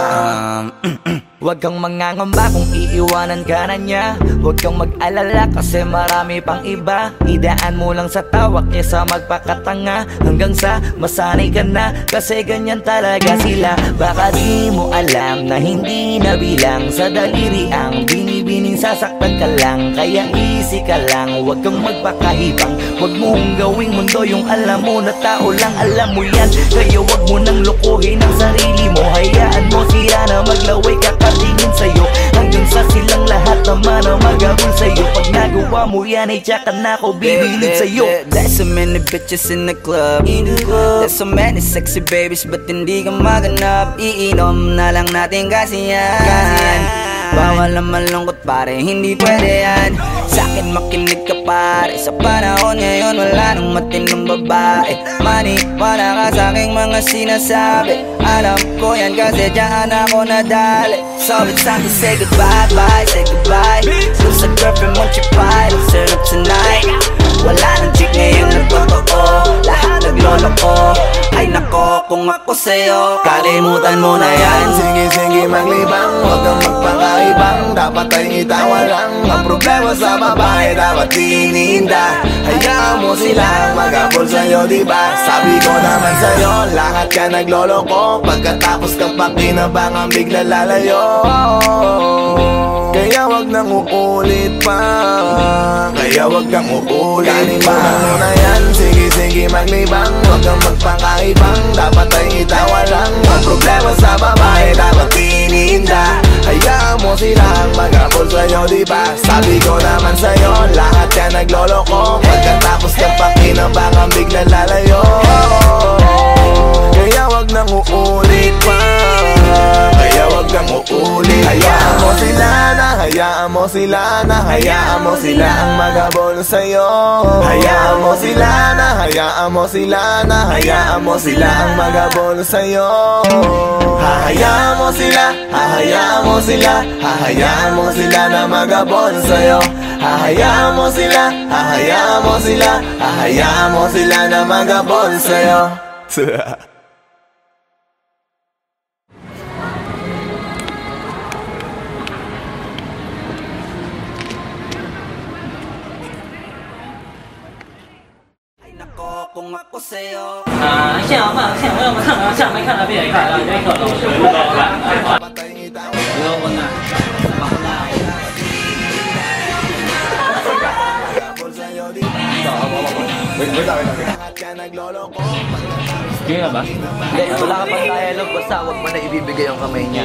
F: Huwag kang mangangamba kung iiwanan ka na niya. Huwag kang mag-alala kasi marami pang iba. Idaan mo lang sa tawa kesa magpakatanga, hanggang sa masanay ka na, kasi ganyan talaga sila. Baka di mo alam na hindi na bilang sa daliri ang binibining sasaktan ka lang. Kaya easy ka lang, huwag kang magpakahibang. Huwag mong gawing mundo yung alam mo na tao lang alam mo yan. Kaya huwag mo nang lukuhin ang sarili mo. Hayaan mo sila na maglaway kakatingin sa'yo, hanggang sa silang lahat naman ang magagol sa'yo. Pag nagawa mo yan ay tsaka na ako bibilid sa'yo.
E: There's so many bitches in the club. There's so many sexy babies, but hindi ka maganap. Iinom na lang natin kasi yan. Bawal na malungkot pare, hindi pwede yan. Sa'kin makinig ka pare, sa panahon ngayon wala nang matinong babae. Maniwala ka sa'king mga sinasabi, alam ko yan kasi dyan ako nadali. So it's time to say goodbye, bye, say goodbye. Dun sa girlfriend mo chipay, turn up tonight. Wala nang chick ngayon nagtotoo, lahat nagloloko. Ay nako, kung ako sa'yo, kalimutan mo na yan.
A: Sige, sige maglibang, huwag kang magpakaibang. Dapat ay itawa lang, ang problema sa babae dapat tininda. Hayaan mo sila mag-apol sa'yo, diba? Sabi ko naman sa'yo, lahat ka nagloloko. Pagkatapos kang pakinabangan, bigla lalayo. Kaya wag nang uulit pa, kaya wag kang uulit. Kalimutan mo na yan, sige sige maglibang. Huwag kang magpakaibang, dapat ay itawa lang. Ang problema sa babae dapat tininda. Hayaan mo silang mag-apol sa'yo, diba? Sabi ko naman sa'yo, lahat ka nagloloko. Pagkatapos kang pakinabangan, bigla lalayo. Kaya wag nang uulit pa, kaya wag kang uulit. Hayaan mo sila na, hayaan mo sila na, hayaan mo sila ang mag-abol sa'yo. Hayaan mo sila na, hayaan mo sila na, hayaan mo sila ang mag-abol sa'yo. Hahayaan mo sila, hahayaan mo sila, hahayaan mo sila na mag-abol sa'yo. Hahayaan mo sila, hahayaan mo sila, hahayaan mo sila na mag-abol sa'yo.
E: Kung ako sa'yo,
L: 现在慢，现在要么看啊，下没看到别人看了，没可能是不高了。不要问呐，Kaya ba?
F: Hindi, wala ka pang dialogue, basta huwag mo na ibibigay yung kamay niya.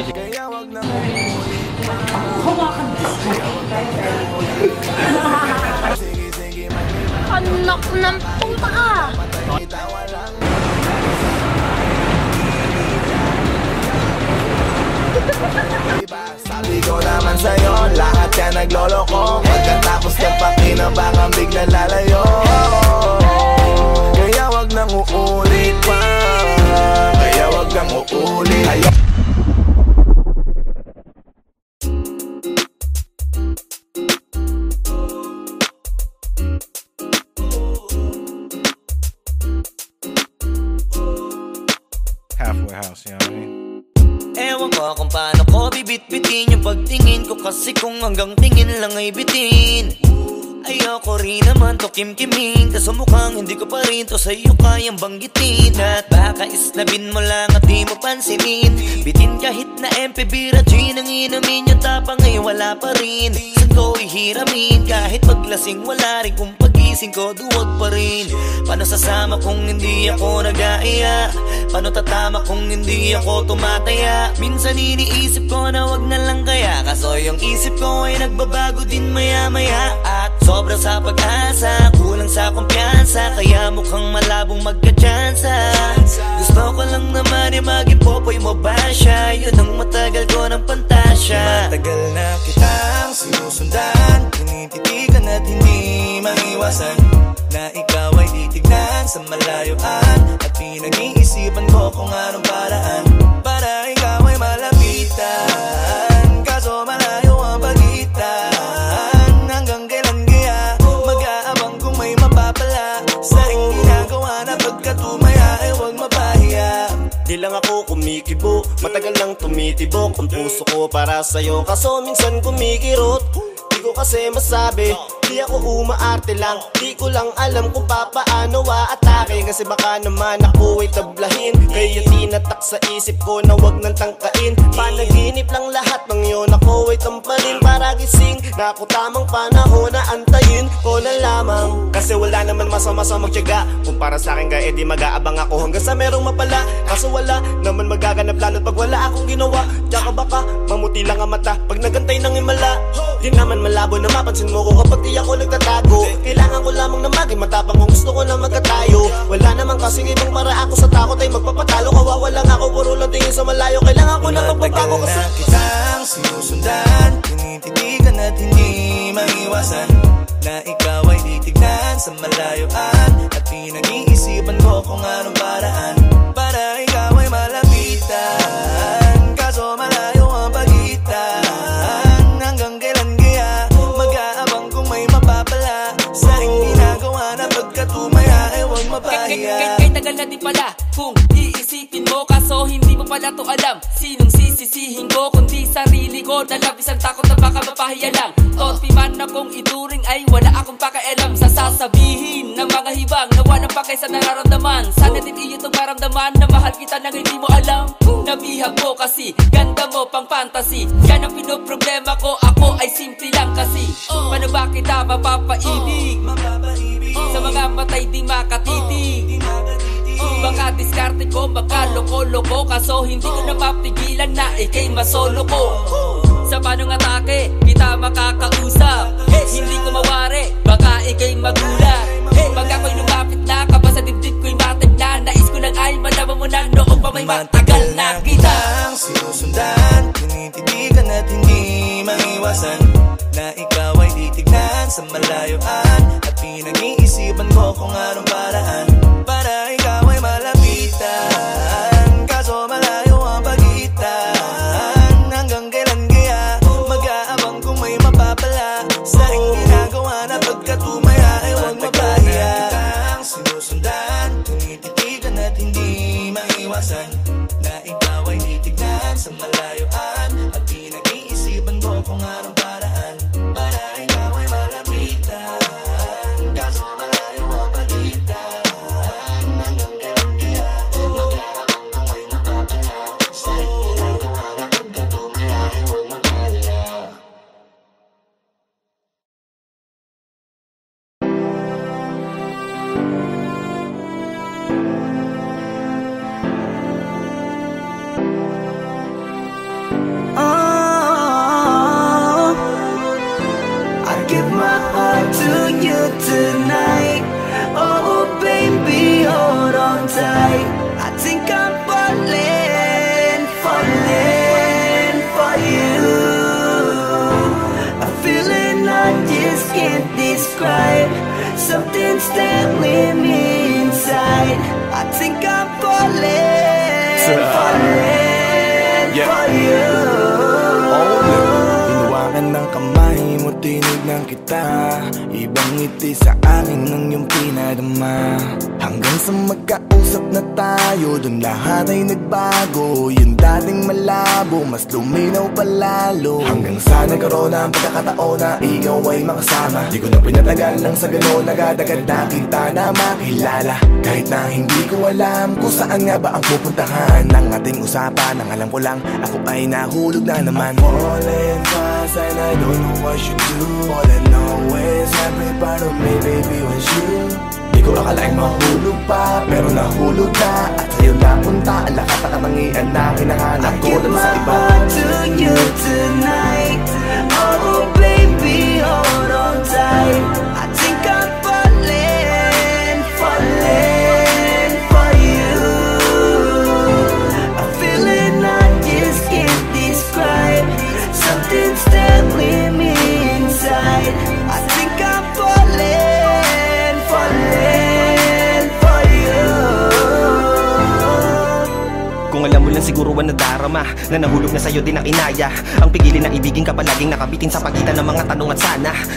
M: Anak ng puta ka!
A: Sabi ko naman sa'yo, lahat ka nagloloko. Pagkatapos kang pakinabangan, bigla lalayo. Kaya wag nang uulit pa, kaya wag kang uulit.
N: Halfway house, you know what I mean?
F: Ewan ko kung paano ko bibit-bitin yung pagtingin ko, kasi kung hanggang tingin lang ay bitin. Ayoko rin naman to kim-kiming, kaso mukhang hindi ko pa rin to sa'yo kayang banggitin. At baka isnabin mo lang at di mo pansinin, bitin kahit na MP Bira Gin ang inumin, yung tapang ay wala pa rin. Saan ko ihiramin, kahit paglasing wala rin, kung pagising ko duwag pa rin. Paano sasama kung hindi ako nag-aaya? Paano tatama kung hindi ako tumataya? Minsan iniisip ko na wag na lang kaya, kaso yung isip ko ay nagbabago din maya-maya. At sobra sa pag-asa, kulang sa kumpiyansa, kaya mukhang malabong magka-tsansa. Gusto ko lang naman yung maging popoy mo ba siya? Yun ang matagal ko ng pantasya.
O: Matagal na kitang sinusundan, tinititigan at hindi maiwasan, na ikaw ay titignan sa malayuan, at pinag-iisipan ko kung anong paraan para ikaw ay malapitan. Kaso malayo ang pagitan, hanggang kailan kaya mag-aabang kung may mapapala sa iyong ginagawa, na pagkatumaya ay huwag mapahiya.
F: Di lang
D: ako kumikibo. Matagal lang tumitibok ang puso ko para sa'yo, kaso minsan kumikirot. Di ko kasi masabi, di ako umaarte lang. Di ko lang alam kung papaano atake, kasi baka naman ako ay tablahin. Kaya tinatak sa isip ko na wag nang tangkain. Panaginip lang lahat ng yun, ako ay tampalin para gising. Na ako tamang panahon na antayin ko na lamang. Kasi wala naman masama sa magtiyaga. Kung para sa akin ka, edi mag-aabang ako hanggang sa merong mapala. Kaso wala naman magaganap lalo't pag wala akong ginawa. Tsaka baka mamuti lang ang mata pag nagantay ng himala. Di naman malabo na mapansin mo ko kapag di ako nagtatago. Kailangan ko lamang na maging matapang kung gusto ko na magkatayo. Wala naman kasing ibang para ako sa takot ay magpapatalo. Kawawa lang ako, puro lang tingin sa malayo. Kailangan ko na magpapago kasi
O: kitang sinusundan, tinititigan at hindi maiwasan na ikaw ay titignan sa malayuan. At pinag-iisipan ko kung anong paraan para ikaw ay malapitan. Kaso malayo ang pagitan. Hanggang kailan kaya mag-aabang kung may mapapala sa aking ginagawa na pagkatumaya ay huwag mapahiya.
P: Kay tagal na di pala kung iisipin mo, kaso hindi mo pala to alam. Sinong sisisihin ko kundi sarili ko, na labis ang takot na baka mapahiya lang. Topi man akong ituring ay wala akong pakialam sa sasabihin ng mga hibang na walang pakay sa nararamdaman. Sana din iyo itong maramdaman na mahal kita nang hindi mo alam. Nabihag mo kasi, ganda mo pang fantasy. Yan ang pinoproblema ko, ako ay simple lang kasi. Paano ba kita mapapaibig sa mga matay di makatitig? Baka diskarte ko, baka loko-loko, kaso hindi ko na mapigilan na ikay masolo ko. Sa panong atake, kita makakausap. Hindi ko mawari, baka ikay magulat. Pag ako'y lumapit na, kapag sa dibdib ko'y matag na, nais ko lang ay malaman mo na noong pa may matagal na kita.
O: Sinusundan, tinititigan at hindi maiwasan na ikaw ay titignan sa malayuan. At pinag-iisipan ko kung anong paraan para ikaw ay malapitan. Kaso malayo ang pagitan. Hanggang kailan kaya mag-aabang kung may mapapala sa aking ginagawa na pagkatumaya ay huwag mapahiya. Sinusundan, tinititigan at hindi maiwasan na ikaw ay titignan sa malayuan. At pinag-iisipan ko kung anong paraan para ikaw ay malapitan. Kaso malayo ang pagitan. Hanggang kailan kaya mag-aabang kung may mapapala sa aking ginagawa na pagkatumaya ay huwag mapahiya.
I: Give my heart to you tonight. Oh baby, hold on tight. I think I'm falling, falling for you. A feeling I just can't describe. Something's staring me inside. I think I'm falling, falling for you.
A: Hinawakan ng kamay mo, tinignan kita. Ibang ngiti sa akin ng iyong pinadama. Hanggang sa magkausap na tayo, dun lahat ay nagbago. Yung dating malabo, mas luminaw palalo. Hanggang sa nagkaroon na ang pagkakataon na ikaw ay makasama. Di ko na pinatagal lang sa gano'n, nagadagad na kita na makilala. Kahit na hindi ko alam kung saan nga ba ang pupuntahan ng ating usapan. Ang alam ko lang, ako ay nahulog na naman. I'm falling fast and I don't know what you do. All I know is every part of me, baby, was you. Di ko akalaing mahulog pa, pero nahulog na. At sa'yo napunta, ang lahat na katangian na hinahanap ko lang sa iba.
I: I give my heart to you tonight. Oh baby, hold on tight. I think I'm falling, falling for you. A feeling I just can't describe. Something's staring me inside. I think I'm falling, falling for you.
D: Kung alam mo lang siguro ang nadarama, na nahulog na sa'yo din ang inaya. Ang pigilin na ibigin ka palaging nakabitin sa pagitan ng mga tanong at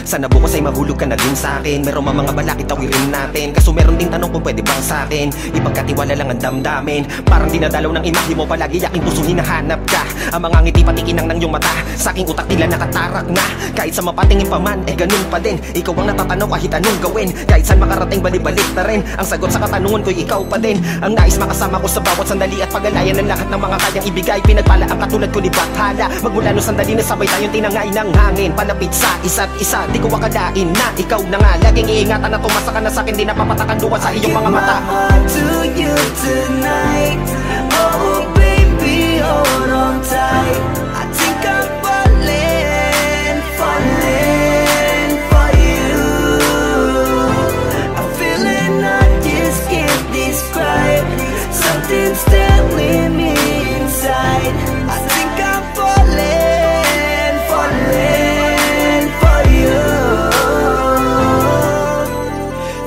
D: sana bukas ay mahulog ka na din sa'kin. Meron mga balakit tawirin natin, kaso meron ding tanong kung pwede bang sa'kin ipagkatiwala lang ang damdamin. Parang dinadalaw ng imahe mo, palagi aking puso hinahanap ka. Ang mga ngiti pati kinang ng iyong mata, sa aking utak tila nakatarak na. Kahit sa mapatingin pa man, ganun pa din. Ikaw ang natatanaw kahit anong gawin. Kahit saan makarating balibalik na rin. Ang sagot sa katanungan ko'y ikaw pa din. Ang nais makasama ko sa bawat sandali at pag-alayan ng lahat ng mga kayang ibigay. Pinagpala ang katulad ko ni Bathala. Magmula no sandali na sabay tayong tinangay ng hangin. Palapit sa isa't isa, di ko akalain na ikaw na nga. Laging iingatan na tumasa ka na sa'kin, di napapatakan luwa sa iyong mga mata.
I: To you tonight, oh baby, hold on tight. I think I'm falling for you. I'm feeling I just can't describe. Something's telling me inside. I think I'm falling for you.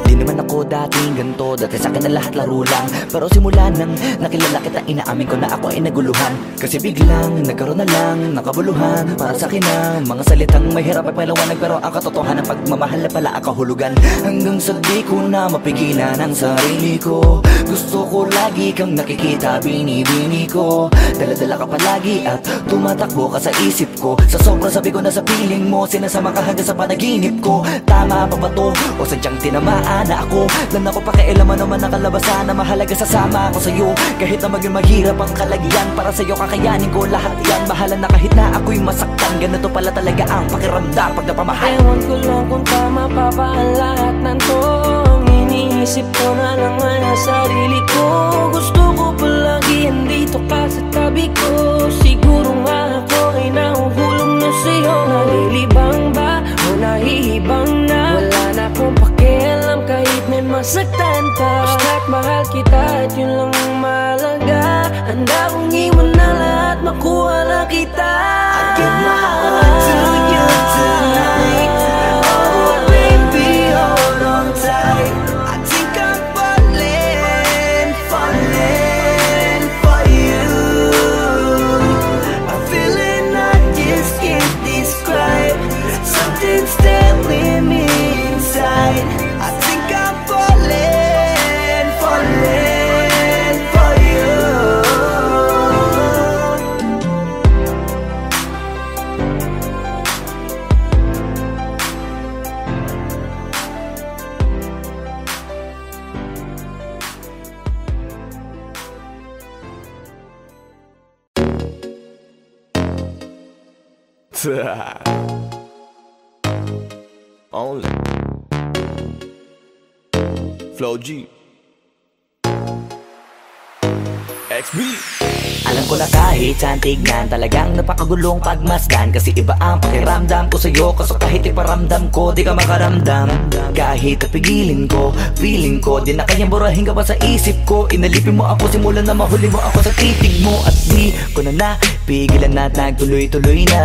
F: Di naman ako dating ganito, dati sa'kin na lahat laro lang. Pero simula nang nakilala kita, inaamin ko na ako ay naguluhan. Kasi biglang nagkaroon na lang nakabuluhan. Para sa'kin ang mga salitang mahirap ay paliwanag, pero ang katotohanan pagmamahal na pala ang kahulugan. Hanggang sa di ko na mapigilan ang sarili ko, gusto ko lagi kang nakikita, binibini ko. Dala-dala ka palagi at tumatakbo ka sa isip ko. Sa sobrang sabi ko na sa piling mo, sinasama ka hanggang sa panaginip ko. Tama pa ba to? O sadyang tinamaan na ako? Lan ako pakialaman naman ang kalabasan na mahalaga, sasama ako sa'yo. Kahit na maging maghirap ang kalagyan, para sa'yo kakayanin ko lahat yan. Mahala na kahit na ako'y masaktan, ganito pala talaga ang pakiramdam pag napamahal.
I: Ewan ko lang kung tama pa ba ang lahat ng to. Iniisip ko na lang ang sarili ko. Gusto ko palagi andito ka sa tabi ko. Siguro nga ako ay nahuhulog na sa'yo. Nalilibang ba o nahihibang na? Wala na akong pakialam kahit may masaktan pa. Basta't mahal kita at yun lang ang mahalaga. Handa kong iwan na lahat, makuha lang kita. I give my heart to you tonight. Oh baby, hold on tight. I think I'm falling for you. I'm feeling I just can't describe. Something's telling me inside. I think I'm falling for you.
A: Only Flow G XB.
F: Alam ko na kahit saan tignan, talagang napakagulong pagmasdan. Kasi iba ang pakiramdam ko sa'yo, kaso kahit iparamdam ko, di ka makaramdam. Kahit napigilin ko, feeling ko, di na kayang burahin ka pa sa isip ko. Inalipin mo ako, simulan na mahuli mo ako sa titig mo. At di ko na napigilan na nagtuloy-tuloy na.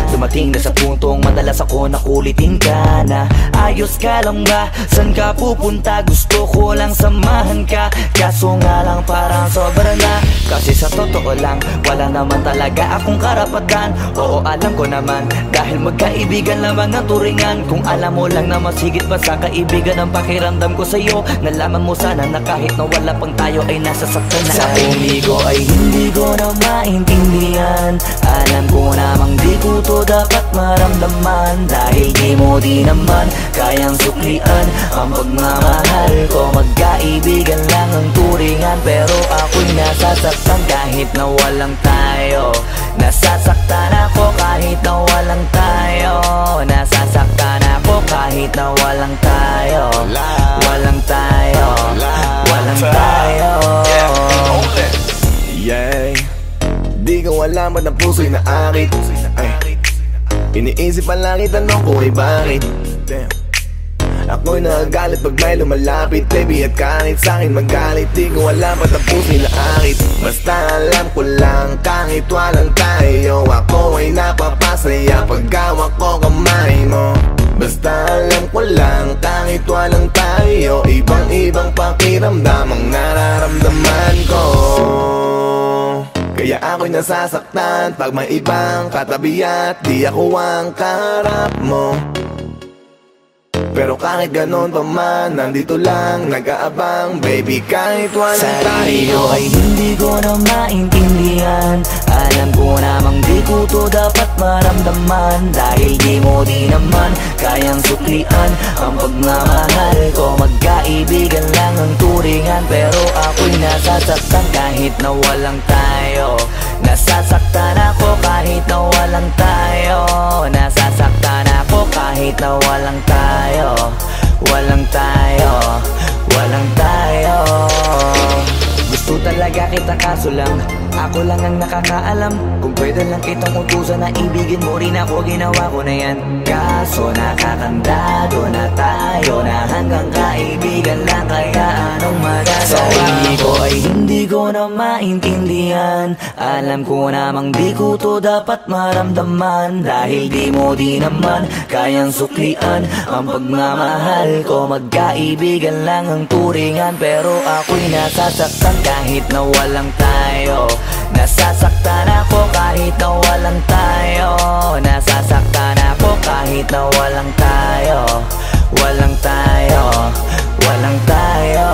F: Dumating na sa puntong madalas ako nakulitin ka na. Ayos ka lang ba? San ka pupunta? Gusto ko lang samahan ka, kaso nga lang parang sobra na. Kasi sa totoo lang, wala naman talaga akong karapatan. Oo, alam ko naman, dahil magkaibigan lamang ang turingan. Kung alam mo lang na mas higit pa sa kaibigan ang pakiramdam ko sa'yo, nalaman mo sana na kahit na wala pang tayo ay nasasaktan na. Sa huli ko ay hindi ko na maintindihan. Alam ko namang di ko to dapat maramdaman, dahil di mo di naman kayang suklian ang pagmamahal ko. Magkaibigan lang ang turingan, pero ako'y nasasaktan kahit na walang tayo. Nasasaktan ako kahit na walang tayo. Nasasaktan ako kahit na walang tayo. Walang tayo. Walang tayo.
A: Yeah. Di ko alam ba't ang puso'y naakit. Iniisip ang langit, tanong ko ay bakit. Damn. Ako'y nagagalit pag may lumalapit, baby, at kahit sa'kin magalit. Di ko alam ba't ang puso'y naakit. Basta alam ko lang kahit walang tayo, ako ay napapasaya pag hawak ko kamay mo. Basta alam ko lang kahit walang tayo, ibang-ibang pakiramdam ang nararamdaman ko. Kaya ako'y nasasaktan pag may ibang katabi at di ako ang kaharap mo. Pero kahit ganon pa man, nandito lang, nag-aabang. Baby, kahit walang tayo
F: ay hindi ko na maintindihan. Alam ko namang di ko to dapat maramdaman. Dahil di mo di naman kayang suklian ang pagmamahal ko. Magkaibigan lang ang turingan, pero ako'y nasasaktan kahit na walang tayo. Nasasaktan ako kahit na walang tayo. Nasasaktan ako kahit na walang tayo. Walang tayo, walang tayo. Gusto talaga kita kaso lang ako lang ang nakakaalam. Kung pwede lang kitang utusan na ibigin mo rin ako, ginawa ko na yan. Kaso nakakandado na tayo na hanggang kaibigan lang, kaya anong magagawa? Sarili ko ay hindi ko na maintindihan. Alam ko namang di ko to dapat maramdaman. Dahil di mo di naman kayang suklian ang pagmamahal ko. Magkaibigan lang ang turingan, pero ako'y nasasaktan kahit na walang tayo. Nasasaktan ako kahit na walang tayo. Nasasaktan ako kahit na walang tayo. Walang tayo, walang tayo.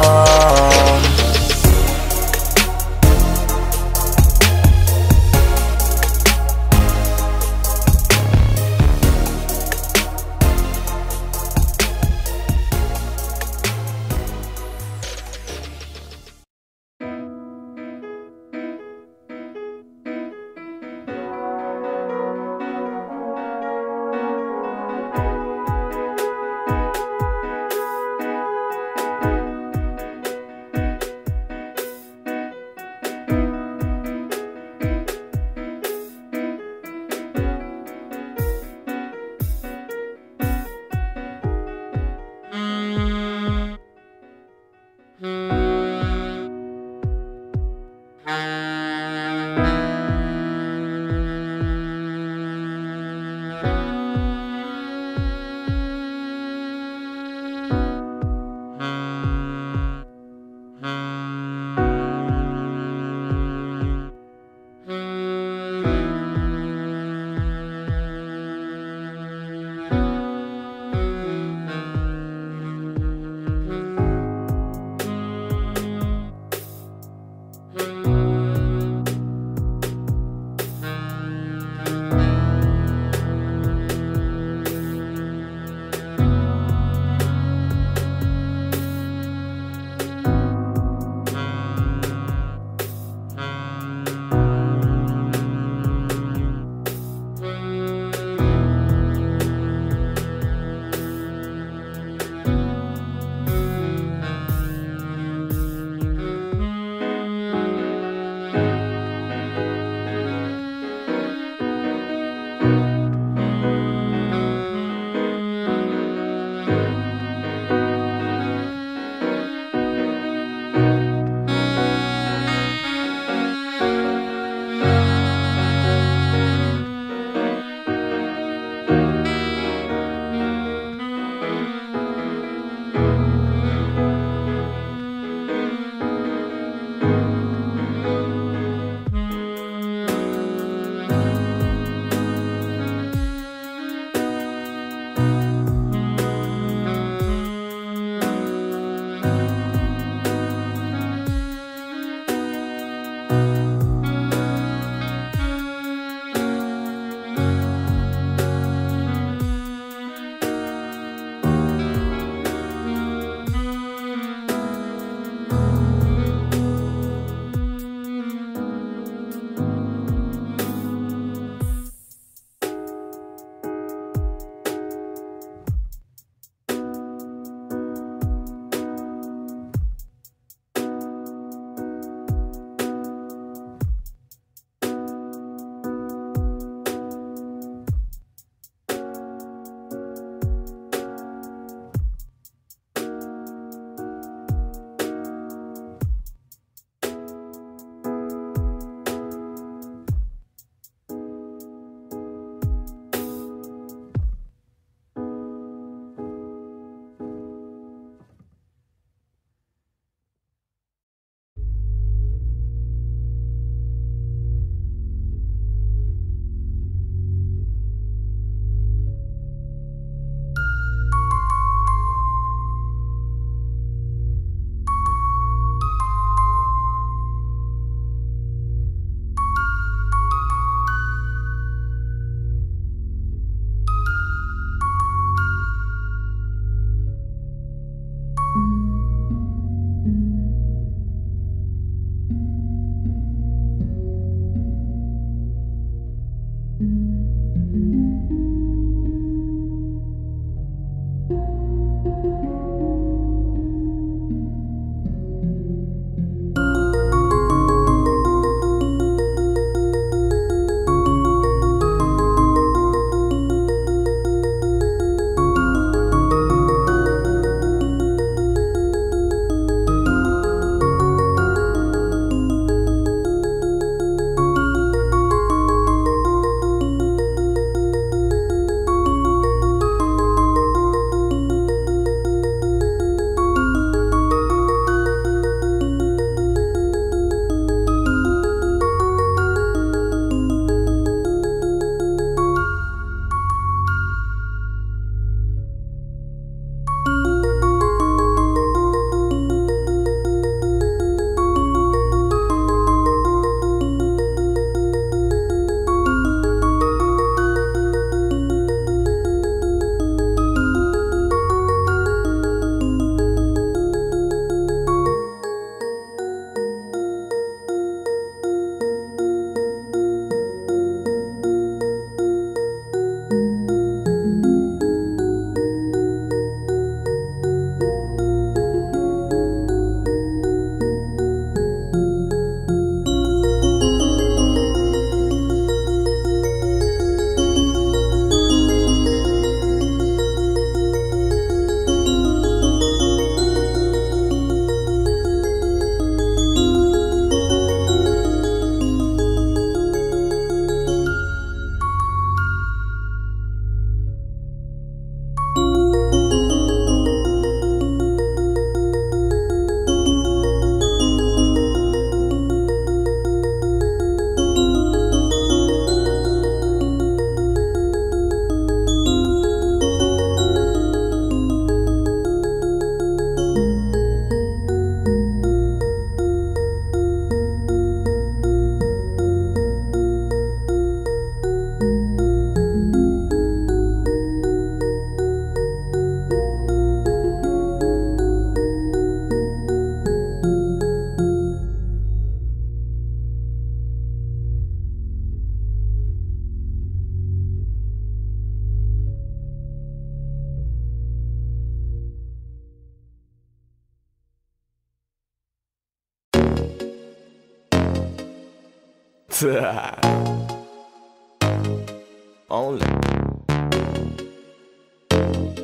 A: Only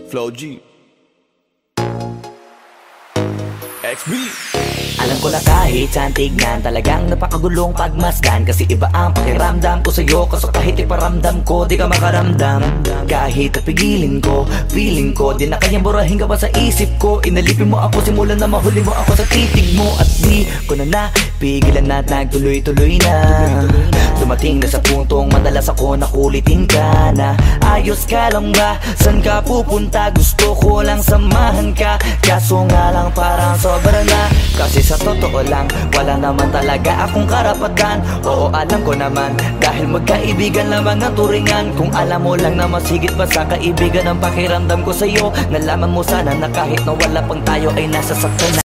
A: Flow G XB.
F: Alam ko na kahit saan tignan, talagang napakagulong pagmasdan. Kasi iba ang pakiramdam ko sa'yo, kaso kahit iparamdam ko, di ka makaramdam. Kahit napigilin ko, feeling ko, di na kayang burahin ka pa sa isip ko. Inalipin mo ako, simulan na mahuli mo ako sa titig mo. At di ko na napigilan na nagtuloy-tuloy na. Dumating na sa puntong madalas ako nakulitin ka na. Ayos ka lang ba? San ka pupunta? Gusto ko lang samahan ka, kaso nga lang parang sobra na. Kasi sa totoo lang, wala naman talaga akong karapatan. Oo, alam ko naman, dahil magkaibigan lamang ang turingan. Kung alam mo lang na mas higit pa sa kaibigan ang pakiramdam ko sa'yo, nalaman mo sana na kahit na wala pang tayo ay nasasaktan na.